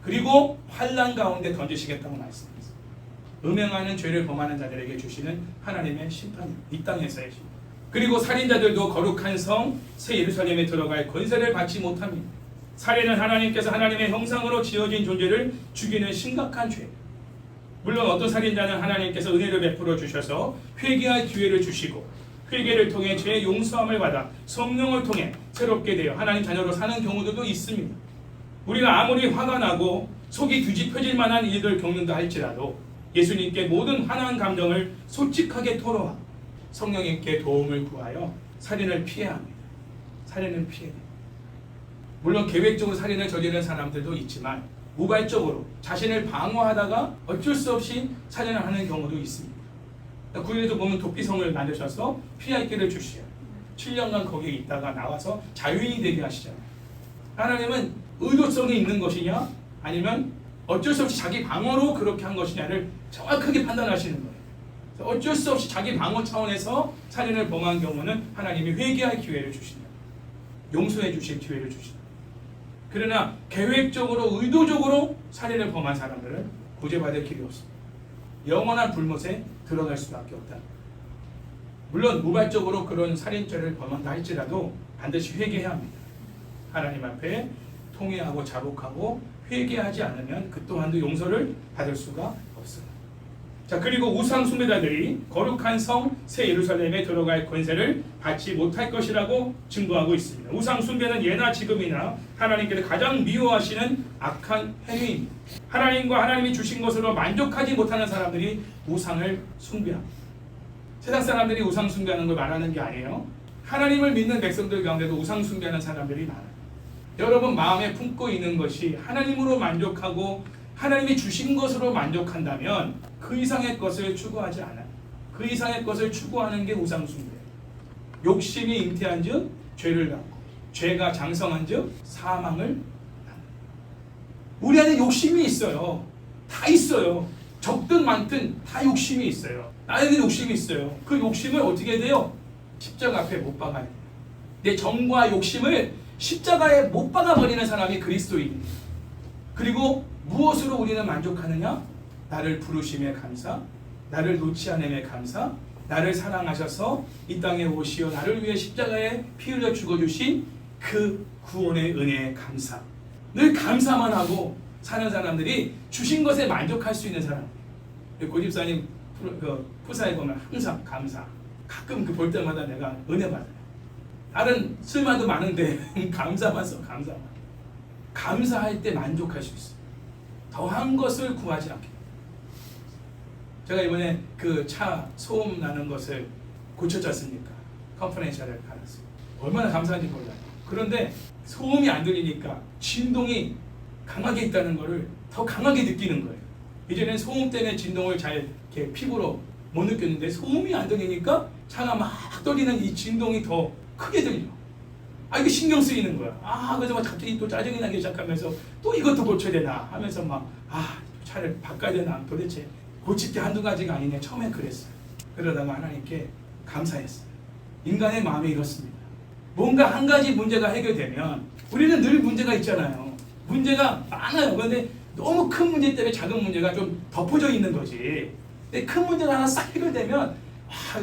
그리고 환난 가운데 던지시겠다고 말씀했어요. 음행하는 죄를 범하는 자들에게 주시는 하나님의 심판입니다. 이 땅에서의 심판. 그리고 살인자들도 거룩한 성 새 예루살렘에 들어갈 권세를 받지 못합니다. 살인은 하나님께서 하나님의 형상으로 지어진 존재를 죽이는 심각한 죄. 물론 어떤 살인자는 하나님께서 은혜를 베풀어 주셔서 회개할 기회를 주시고, 회개를 통해 죄 용서함을 받아 성령을 통해 새롭게 되어 하나님 자녀로 사는 경우들도 있습니다. 우리가 아무리 화가 나고 속이 뒤집혀질 만한 일을 겪는다 할지라도 예수님께 모든 화난 감정을 솔직하게 토로하고 성령님께 도움을 구하여 살인을 피해야 합니다. 살인을 피해야 됩니다. 물론 계획적으로 살인을 저지르는 사람들도 있지만 우발적으로 자신을 방어하다가 어쩔 수 없이 살인을 하는 경우도 있습니다. 구약에도 보면 도피성을 만드셔서 피할 길을 주시요. 7년간 거기에 있다가 나와서 자유인이 되게 하시잖아요. 하나님은 의도성이 있는 것이냐 아니면 어쩔 수 없이 자기 방어로 그렇게 한 것이냐를 정확하게 판단하시는 거예요. 어쩔 수 없이 자기 방어 차원에서 살인을 범한 경우는 하나님이 회개할 기회를 주신다. 용서해 주실 기회를 주신다. 그러나 계획적으로 의도적으로 살인을 범한 사람들은 구제받을 길이 없습니다. 영원한 불못에 들어갈 수밖에 없다. 물론 우발적으로 그런 살인죄를 범한다 할지라도 반드시 회개해야 합니다. 하나님 앞에 통회하고 자복하고 회개하지 않으면 그 또한도 용서를 받을 수가 없습니다. 자, 그리고 우상 숭배자들이 거룩한 성 새 예루살렘에 들어갈 권세를 받지 못할 것이라고 증거하고 있습니다. 우상 숭배는 예나 지금이나 하나님께서 가장 미워하시는 악한 행위입니다. 하나님과 하나님이 주신 것으로 만족하지 못하는 사람들이 우상을 숭배합니다. 세상 사람들이 우상 숭배하는 걸 말하는 게 아니에요. 하나님을 믿는 백성들 가운데도 우상 숭배하는 사람들이 많아요. 여러분 마음에 품고 있는 것이 하나님으로 만족하고 하나님이 주신 것으로 만족한다면 그 이상의 것을 추구하지 않아요. 그 이상의 것을 추구하는 게 우상숭배예요. 욕심이 잉태한 즉 죄를 낳고, 죄가 장성한 즉 사망을 낳는. 우리 안에 욕심이 있어요. 다 있어요. 적든 많든 다 욕심이 있어요. 나에게 욕심이 있어요. 그 욕심을 어떻게 해야 돼요? 십자가 앞에 못 박아야 돼요. 내 정과 욕심을 십자가에 못 박아버리는 사람이 그리스도인입니다. 그리고 무엇으로 우리는 만족하느냐? 나를 부르심에 감사, 나를 놓지 않음에 감사, 나를 사랑하셔서 이 땅에 오시어 나를 위해 십자가에 피 흘려 죽어주신 그 구원의 은혜에 감사. 늘 감사만 하고 사는 사람들이 주신 것에 만족할 수 있는 사람. 고집사님 푸사에 보면 항상 감사. 가끔 그 볼 때마다 내가 은혜 받아요. 다른 쓸만도 많은데 감사만 써, 감사만. 감사할 때 만족할 수 있어요. 더한 것을 구하지 않게. 제가 이번에 그 차 소음 나는 것을 고쳤지 않습니까? 컴프레셔를 갈았어요. 얼마나 감사한지 몰라요. 그런데 소음이 안 들리니까 진동이 강하게 있다는 것을 더 강하게 느끼는 거예요. 이제는 소음 때문에 진동을 잘 이렇게 피부로 못 느꼈는데 소음이 안 들리니까 차가 막 떨리는 이 진동이 더 크게 들려. 이게 신경 쓰이는 거야. 그래서 막 갑자기 또 짜증이 나기 시작하면서 또 이것도 고쳐야 되나 하면서 막 차를 바꿔야 되나. 도대체 고칠 게 한두 가지가 아니네. 처음엔 그랬어요. 그러다가 하나님께 감사했어요. 인간의 마음이 이렇습니다. 뭔가 한 가지 문제가 해결되면 우리는 늘 문제가 있잖아요. 문제가 많아요. 그런데 너무 큰 문제 때문에 작은 문제가 좀 덮어져 있는 거지. 근데 큰 문제가 하나 싹 해결되면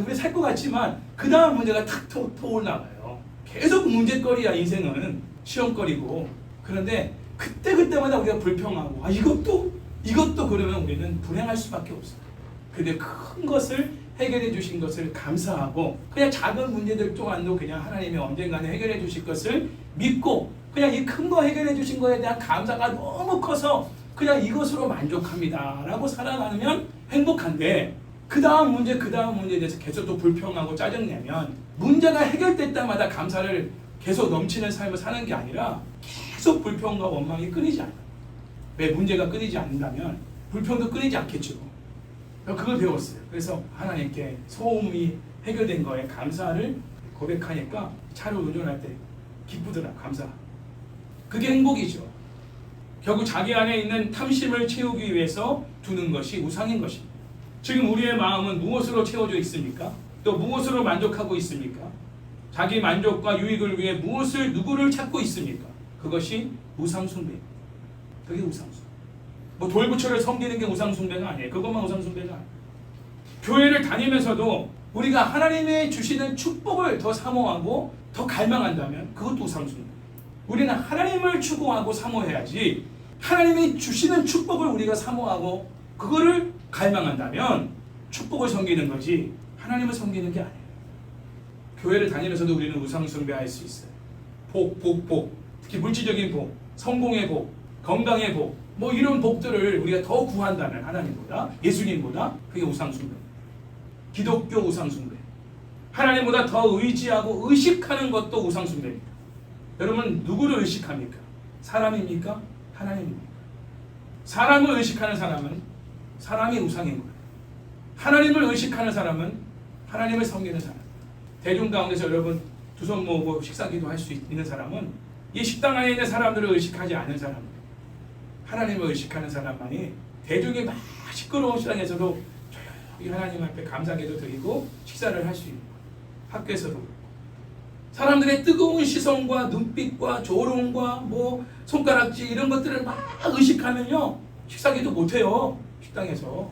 우리 살 것 같지만 그 다음 문제가 탁 올라와요. 계속 문제거리야. 인생은 시험거리고. 그런데 그때마다 우리가 불평하고 이것도 그러면 우리는 불행할 수밖에 없어요. 근데 큰 것을 해결해 주신 것을 감사하고 그냥 작은 문제들 또한도 그냥 하나님이 언젠가는 해결해 주실 것을 믿고 그냥 이 큰 거 해결해 주신 거에 대한 감사가 너무 커서 그냥 이것으로 만족합니다 라고 살아가면 행복한데 그 다음 문제에 대해서 계속 또 불평하고 짜증내면 문제가 해결될 때마다 감사를 계속 넘치는 삶을 사는 게 아니라 계속 불평과 원망이 끊이지 않아요. 왜? 문제가 끊이지 않는다면 불평도 끊이지 않겠죠. 그걸 배웠어요. 그래서 하나님께 소음이 해결된 거에 감사를 고백하니까 차를 운전할 때 기쁘더라. 감사. 그게 행복이죠. 결국 자기 안에 있는 탐심을 채우기 위해서 두는 것이 우상인 것입니다. 지금 우리의 마음은 무엇으로 채워져 있습니까? 또 무엇으로 만족하고 있습니까? 자기 만족과 유익을 위해 누구를 찾고 있습니까? 그것이 우상숭배입니다. 그게 우상숭배. 뭐 돌부처를 섬기는 게 우상숭배가 아니에요. 그것만 우상숭배가 아니에요. 교회를 다니면서도 우리가 하나님의 주시는 축복을 더 사모하고 더 갈망한다면 그것도 우상숭배. 우리는 하나님을 추구하고 사모해야지 하나님이 주시는 축복을 우리가 사모하고 그거를 갈망한다면 축복을 섬기는 거지 하나님을 섬기는 게 아니에요. 교회를 다니면서도 우리는 우상숭배할 수 있어요. 복. 특히 물질적인 복, 성공의 복, 건강의 복, 뭐 이런 복들을 우리가 더 구한다면 하나님보다, 예수님보다 그게 우상숭배. 기독교 우상숭배. 하나님보다 더 의지하고 의식하는 것도 우상숭배입니다. 여러분 누구를 의식합니까? 사람입니까? 하나님입니까? 사람을 의식하는 사람은 사람이 우상인 거예요. 하나님을 의식하는 사람은 하나님을 섬기는 사람. 대중 가운데서 여러분 두 손 모으고 식사기도 할 수 있는 사람은 이 식당 안에 있는 사람들을 의식하지 않는 사람입니다. 하나님을 의식하는 사람만이 대중이 막 시끄러운 시장에서도 조용히 하나님 앞에 감사기도 드리고 식사를 할 수 있는 거예요. 학교에서도 그렇고. 사람들의 뜨거운 시선과 눈빛과 조롱과 뭐 손가락질 이런 것들을 막 의식하면요 식사기도 못해요. 식당에서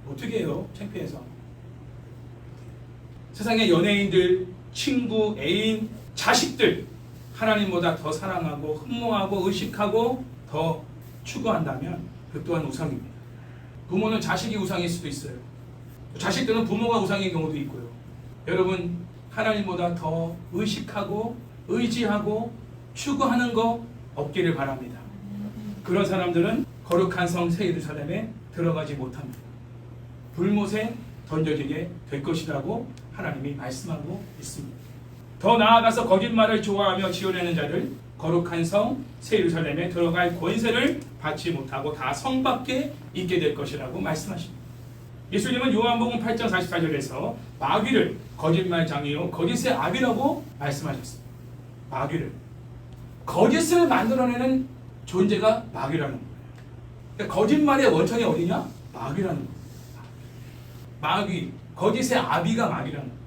어떻게 해요? 창피해서. 세상의 연예인들, 친구, 애인, 자식들 하나님보다 더 사랑하고 흠모하고 의식하고 더 추구한다면 그 또한 우상입니다. 부모는 자식이 우상일 수도 있어요. 자식들은 부모가 우상인 경우도 있고요. 여러분 하나님보다 더 의식하고 의지하고 추구하는 거 없기를 바랍니다. 그런 사람들은 거룩한 성 새 예루살렘에 들어가지 못합니다. 불못에 던져지게 될 것이라고 하나님이 말씀하고 있습니다. 더 나아가서 거짓말을 좋아하며 지어내는 자를 거룩한 성 새 예루살렘에 들어갈 권세를 받지 못하고 다 성 밖에 있게 될 것이라고 말씀하십니다. 예수님은 요한복음 8장 44절에서 마귀를 거짓말장이요 거짓의 아비라고 말씀하셨습니다. 마귀를 거짓을 만들어내는 존재가 마귀라는 거예요. 그러니까 거짓말의 원천이 어디냐? 마귀라는 거예요. 마귀, 거짓의 아비가 마귀라는 거예요.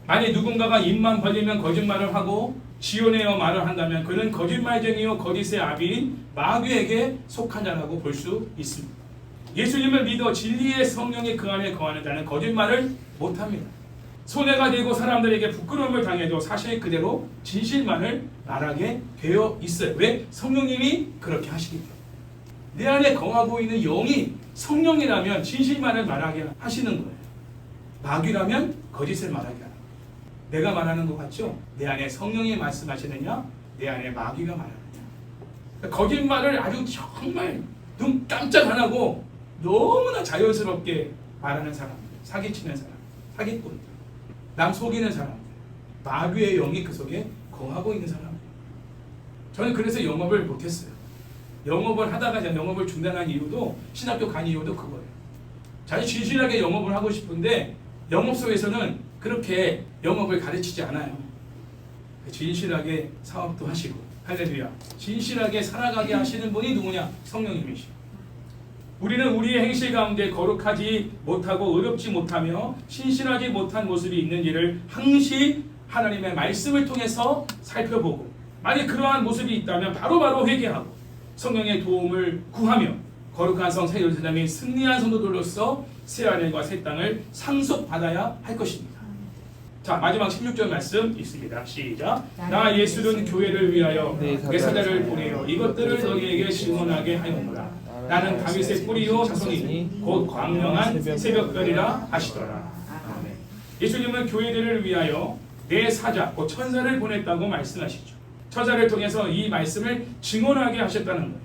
만약 누군가가 입만 벌리면 거짓말을 하고 지어내어 말을 한다면 그는 거짓말쟁이요 거짓의 아비인 마귀에게 속한 자라고 볼 수 있습니다. 예수님을 믿어 진리의 성령이 그 안에 거하는 자는 거짓말을 못합니다. 손해가 되고 사람들에게 부끄러움을 당해도 사실 그대로 진실만을 말하게 되어 있어요. 왜? 성령님이 그렇게 하시기 때문에. 내 안에 거하고 있는 영이 성령이라면 진실만을 말하게 하시는 거예요. 마귀라면 거짓을 말하게 하는 거예요. 내가 말하는 것 같죠? 내 안에 성령이 말씀하시느냐? 내 안에 마귀가 말하느냐? 거짓말을 아주 정말 눈 깜짝 안 하고 너무나 자연스럽게 말하는 사람들, 사기치는 사람, 사기꾼들, 남 속이는 사람들, 마귀의 영이 그 속에 거하고 있는 사람들. 저는 그래서 영업을 못했어요. 영업을 하다가 제가 영업을 중단한 이유도 신학교 간 이유도 그거예요. 자기 진실하게 영업을 하고 싶은데 영업소에서는 그렇게 영업을 가르치지 않아요. 진실하게 사업도 하시고 할렐루야. 진실하게 살아가게 하시는 분이 누구냐? 성령님이시죠. 우리는 우리의 행실 가운데 거룩하지 못하고 의롭지 못하며 신실하지 못한 모습이 있는지를 항시 하나님의 말씀을 통해서 살펴보고 만약 그러한 모습이 있다면 바로바로 회개하고 성령의 도움을 구하며 거룩한 성 새 예루살렘이 승리한 성도들로서 새 하늘과 새 땅을 상속받아야 할 것입니다. 자, 마지막 16절 말씀 있습니다. 시작. 나 예수는 교회를 위하여 내 사자를 보내어 이것들을 너희에게 증언하게 하였노라. 나는 다윗의 뿌리요 자손이니 곧 광명한 새벽별이라 하시더라. 아멘. 예수님은 교회들을 위하여 내 사자, 곧 천사를 보냈다고 말씀하시죠. 천사를 통해서 이 말씀을 증언하게 하셨다는 거예요.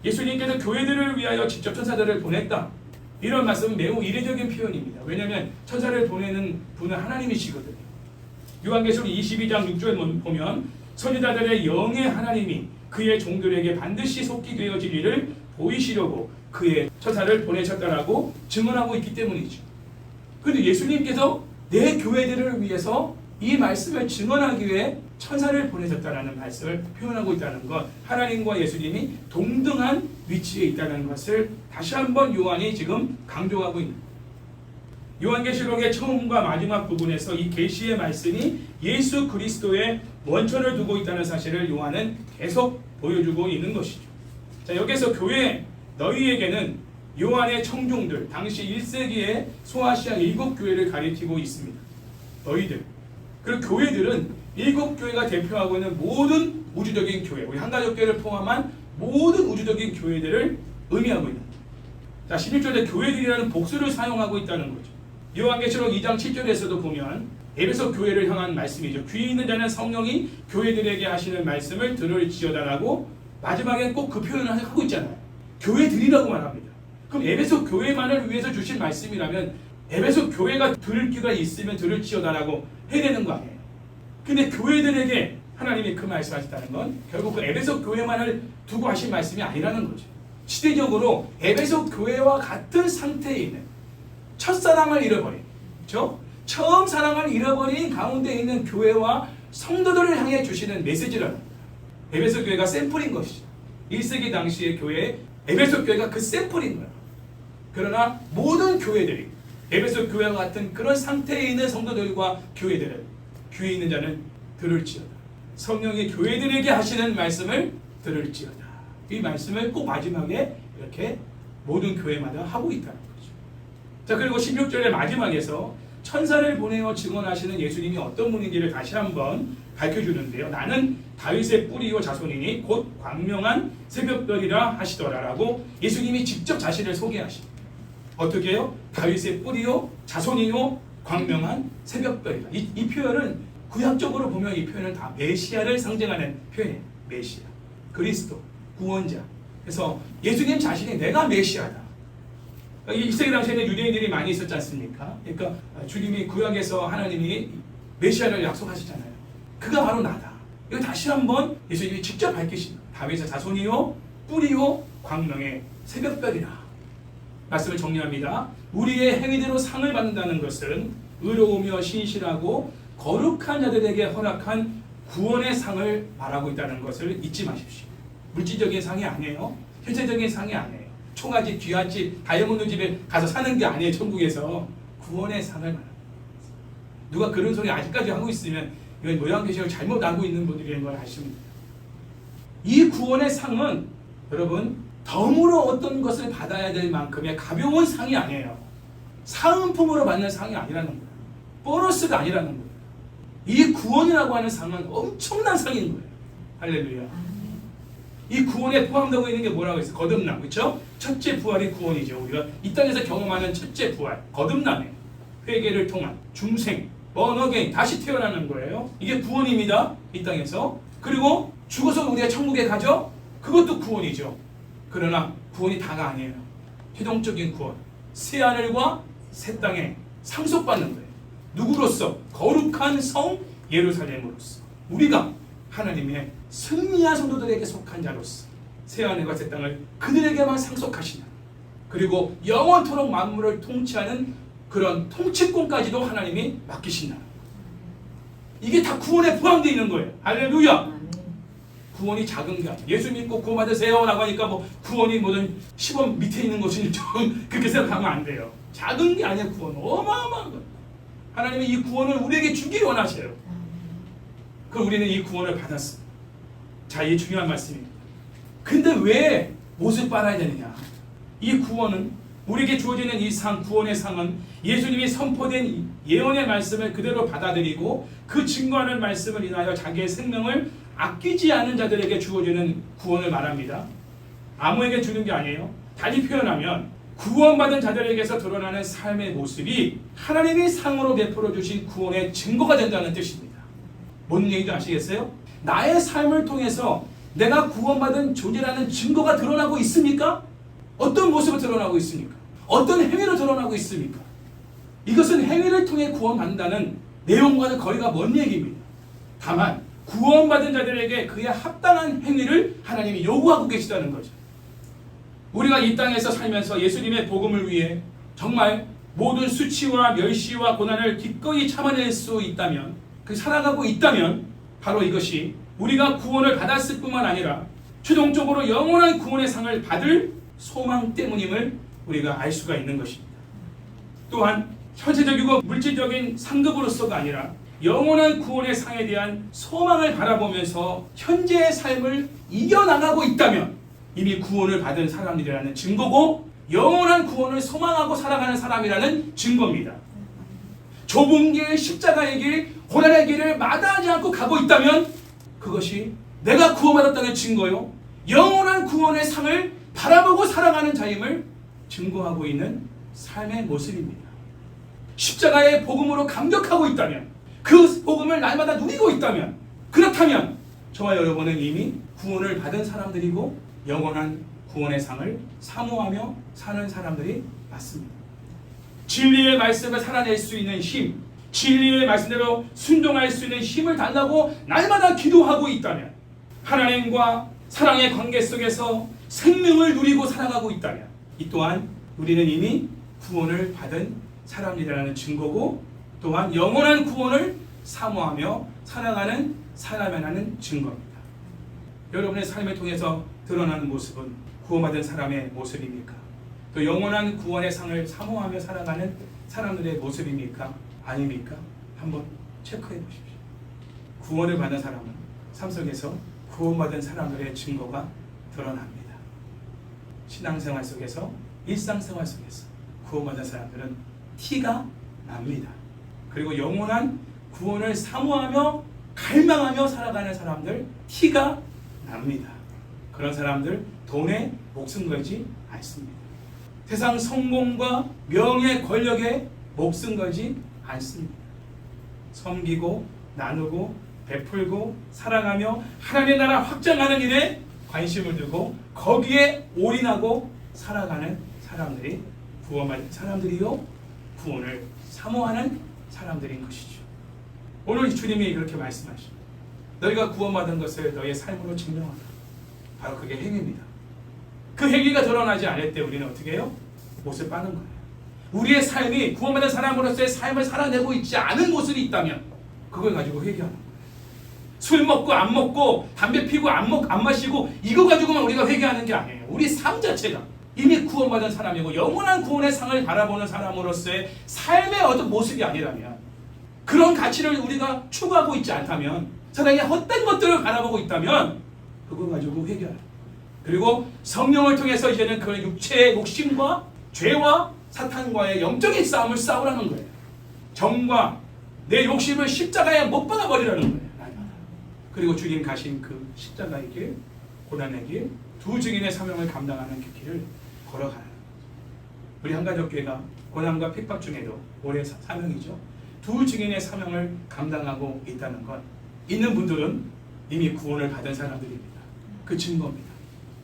예수님께서 교회들을 위하여 직접 천사들을 보냈다. 이런 말씀은 매우 이례적인 표현입니다. 왜냐하면 천사를 보내는 분은 하나님이시거든요. 요한계시록 22장 6절 보면 선지자들의 영의 하나님이 그의 종들에게 반드시 속기 되어질 일을 보이시려고 그의 천사를 보내셨다라고 증언하고 있기 때문이죠. 그런데 예수님께서 내 교회들을 위해서 이 말씀을 증언하기 위해 천사를 보내셨다라는 말씀을 표현하고 있다는 것, 하나님과 예수님이 동등한 위치에 있다는 것을 다시 한번 요한이 지금 강조하고 있는 거예요. 요한계시록의 처음과 마지막 부분에서 이 계시의 말씀이 예수 그리스도의 원천을 두고 있다는 사실을 요한은 계속 보여주고 있는 것이죠. 자, 여기서 교회 너희에게는 요한의 청중들, 당시 1세기의 소아시아 7교회를 가리키고 있습니다. 너희들. 그리고 교회들은 7교회가 대표하고 있는 모든 우주적인 교회, 우리 한가족교회를 포함한 모든 우주적인 교회들을 의미하고 있는 거예요. 자, 16절에 교회들이라는 복수를 사용하고 있다는 거죠. 요한계시록 2장 7절에서도 보면 에베소 교회를 향한 말씀이죠. 귀 있는 자는 성령이 교회들에게 하시는 말씀을 들을지어다라고 마지막에 꼭 그 표현을 하고 있잖아요. 교회들이라고 말합니다. 그럼 에베소 교회만을 위해서 주신 말씀이라면 에베소 교회가 들을 귀가 있으면 들을지어다라고 해야 되는 거 아니에요. 근데 교회들에게 하나님이 그 말씀하셨다는 건 결국 그 에베소 교회만을 두고 하신 말씀이 아니라는 거죠. 시대적으로 에베소 교회와 같은 상태에 있는 첫사랑을 잃어버린, 그렇죠? 처음 사랑을 잃어버린 가운데 있는 교회와 성도들을 향해 주시는 메시지라는 거예요. 에베소 교회가 샘플인 것이죠. 1세기 당시의 교회, 에베소 교회가 그 샘플인 거예요. 그러나 모든 교회들이 에베소 교회와 같은 그런 상태에 있는 성도들과 교회들은 귀에 있는 자는 들을지어다. 성령이 교회들에게 하시는 말씀을 들을지어다. 이 말씀을 꼭 마지막에 이렇게 모든 교회마다 하고 있다는 거죠. 자, 그리고 16절의 마지막에서 천사를 보내어 증언하시는 예수님이 어떤 분인지를 다시 한번 밝혀주는데요. 나는 다윗의 뿌리요 자손이니 곧 광명한 새벽별이라 하시더라라고 예수님이 직접 자신을 소개하십니다. 어떻게 해요? 다윗의 뿌리요 자손이요 광명한 새벽별이라. 이 표현은 구약적으로 보면 이 표현은 다 메시아를 상징하는 표현이에요. 메시아, 그리스도, 구원자. 그래서 예수님 자신이 내가 메시아다. 이 시대 당시에는 유대인들이 많이 있었지 않습니까? 그러니까 주님이 구약에서 하나님이 메시아를 약속하시잖아요. 그가 바로 나다. 이거 다시 한번 예수님이 직접 밝히십니다. 다윗의 자손이요 뿌리요 광명의 새벽별이라. 말씀을 정리합니다. 우리의 행위대로 상을 받는다는 것은 의로우며 신실하고 거룩한 자들에게 허락한 구원의 상을 말하고 있다는 것을 잊지 마십시오. 물질적인 상이 아니에요. 현세적인 상이 아니에요. 총아집, 귀한집, 다이아몬드 집에 가서 사는 게 아니에요. 천국에서 구원의 상을 말합니다. 누가 그런 소리 아직까지 하고 있으면 이건 요한계시록을 잘못 알고 있는 분들인 걸 아십니다. 이 구원의 상은 여러분 덤으로 어떤 것을 받아야 될 만큼의 가벼운 상이 아니에요. 사은품으로 받는 상이 아니라는 거예요. 보너스가 아니라는 거예요. 이 구원이라고 하는 상은 엄청난 상인 거예요. 할렐루야. 이 구원에 포함되고 있는 게 뭐라고 했어요? 거듭남, 그렇죠? 첫째 부활이 구원이죠. 우리가 이 땅에서 경험하는 첫째 부활, 거듭남에 회개를 통한 중생, 번어게인, 다시 태어나는 거예요. 이게 구원입니다. 이 땅에서. 그리고 죽어서 우리가 천국에 가죠? 그것도 구원이죠. 그러나 구원이 다가 아니에요. 최종적인 구원, 새 하늘과 새 땅에 상속받는 거예요. 누구로서? 거룩한 성 예루살렘으로서. 우리가 하나님의 승리한 성도들에게 속한 자로서 새 하늘과 새 땅을 그들에게만 상속하시는, 그리고 영원토록 만물을 통치하는 그런 통치권까지도 하나님이 맡기신다. 이게 다 구원에 포함되어 있는 거예요. 할렐루야. 구원이 작은 게 아니에요. 예수 믿고 구원 받으세요 라고 하니까 뭐 구원이 뭐든 10원 밑에 있는 것은 좀 그렇게 생각하면 안 돼요. 작은 게 아니에요. 구원 어마어마한 거예요. 하나님이 이 구원을 우리에게 주기 원하셔요. 그럼 우리는 이 구원을 받았습니다. 자, 이 중요한 말씀입니다. 근데 왜 못을 빨아야 되느냐? 이 구원은 우리에게 주어지는 이 상, 구원의 상은 예수님이 선포된 예언의 말씀을 그대로 받아들이고 그 증거하는 말씀을 인하여 자기의 생명을 아끼지 않은 자들에게 주어지는 구원을 말합니다. 아무에게 주는 게 아니에요. 달리 표현하면 구원받은 자들에게서 드러나는 삶의 모습이 하나님이 상으로 베풀어 주신 구원의 증거가 된다는 뜻입니다. 뭔 얘기인지 아시겠어요? 나의 삶을 통해서 내가 구원받은 존재라는 증거가 드러나고 있습니까? 어떤 모습으로 드러나고 있습니까? 어떤 행위로 드러나고 있습니까? 이것은 행위를 통해 구원받는다는 내용과는 거리가 먼 얘기입니다. 다만 구원받은 자들에게 그에 합당한 행위를 하나님이 요구하고 계시다는 거죠. 우리가 이 땅에서 살면서 예수님의 복음을 위해 정말 모든 수치와 멸시와 고난을 기꺼이 참아낼 수 있다면, 그 살아가고 있다면 바로 이것이 우리가 구원을 받았을 뿐만 아니라 최종적으로 영원한 구원의 상을 받을 소망 때문임을 우리가 알 수가 있는 것입니다. 또한 현세적이고 물질적인 상급으로서가 아니라 영원한 구원의 상에 대한 소망을 바라보면서 현재의 삶을 이겨나가고 있다면 이미 구원을 받은 사람이라는 증거고, 영원한 구원을 소망하고 살아가는 사람이라는 증거입니다. 좁은 길, 십자가의 길, 고난의 길을 마다하지 않고 가고 있다면 그것이 내가 구원받았다는 증거요, 영원한 구원의 상을 바라보고 살아가는 자임을 증거하고 있는 삶의 모습입니다. 십자가의 복음으로 감격하고 있다면, 그 복음을 날마다 누리고 있다면, 그렇다면 저와 여러분은 이미 구원을 받은 사람들이고 영원한 구원의 상을 사모하며 사는 사람들이 맞습니다. 진리의 말씀을 살아낼 수 있는 힘, 진리의 말씀대로 순종할 수 있는 힘을 달라고 날마다 기도하고 있다면, 하나님과 사랑의 관계 속에서 생명을 누리고 살아가고 있다면 이 또한 우리는 이미 구원을 받은 사람이라는 증거고, 또한 영원한 구원을 사모하며 살아가는 사람이라는 증거입니다. 여러분의 삶을 통해서 드러나는 모습은 구원받은 사람의 모습입니까? 또 영원한 구원의 상을 사모하며 살아가는 사람들의 모습입니까? 아닙니까? 한번 체크해 보십시오. 구원을 받은 사람은 삶 속에서 구원받은 사람들의 증거가 드러납니다. 신앙생활 속에서, 일상생활 속에서 구원받은 사람들은 티가 납니다. 그리고 영원한 구원을 사모하며 갈망하며 살아가는 사람들 티가 납니다. 그런 사람들 돈에 목숨 걸지 않습니다. 세상 성공과 명예, 권력에 목숨 걸지 않습니다. 섬기고 나누고 베풀고 살아가며 하나님의 나라 확장하는 일에 관심을 두고 거기에 올인하고 살아가는 사람들이 구원받은 사람들이요, 구원을 사모하는 사람들인 것이죠. 오늘 주님이 그렇게 말씀하십니다. 너희가 구원받은 것을 너희의 삶으로 증명하라. 바로 그게 행위입니다. 그 행위가 드러나지 않을 때 우리는 어떻게 해요? 못을 빠는 거예요. 우리의 삶이 구원받은 사람으로서의 삶을 살아내고 있지 않은 모습이 있다면 그걸 가지고 회개하는 거예요. 술 먹고 안 먹고 담배 피고 안 마시고 이거 가지고만 우리가 회개하는 게 아니에요. 우리 삶 자체가 이미 구원받은 사람이고 영원한 구원의 상을 바라보는 사람으로서의 삶의 어떤 모습이 아니라면, 그런 가치를 우리가 추구하고 있지 않다면, 사랑의 헛된 것들을 바라보고 있다면 그걸 가지고 회개하라. 그리고 성령을 통해서 이제는 그 육체의 욕심과 죄와 사탄과의 영적인 싸움을 싸우라는 거예요. 정과 내 욕심을 십자가에 못 박아버리라는 거예요. 그리고 주님 가신 그 십자가의 길, 고난의 길, 두 증인의 사명을 감당하는 그 길을 걸어가는 거예요. 우리 한가족교회가 고난과 핍박 중에도 올해 사명이죠. 두 증인의 사명을 감당하고 있다는 것, 있는 분들은 이미 구원을 받은 사람들입니다. 그 증거입니다.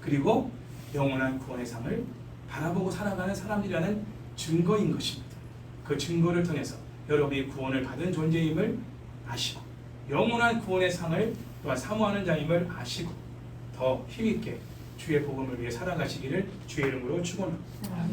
그리고 영원한 구원의 상을 바라보고 살아가는 사람이라는 증거인 것입니다. 그 증거를 통해서 여러분이 구원을 받은 존재임을 아시고 영원한 구원의 상을 또한 사모하는 자임을 아시고 더 힘있게 주의 복음을 위해 살아가시기를 주의 이름으로 축원합니다.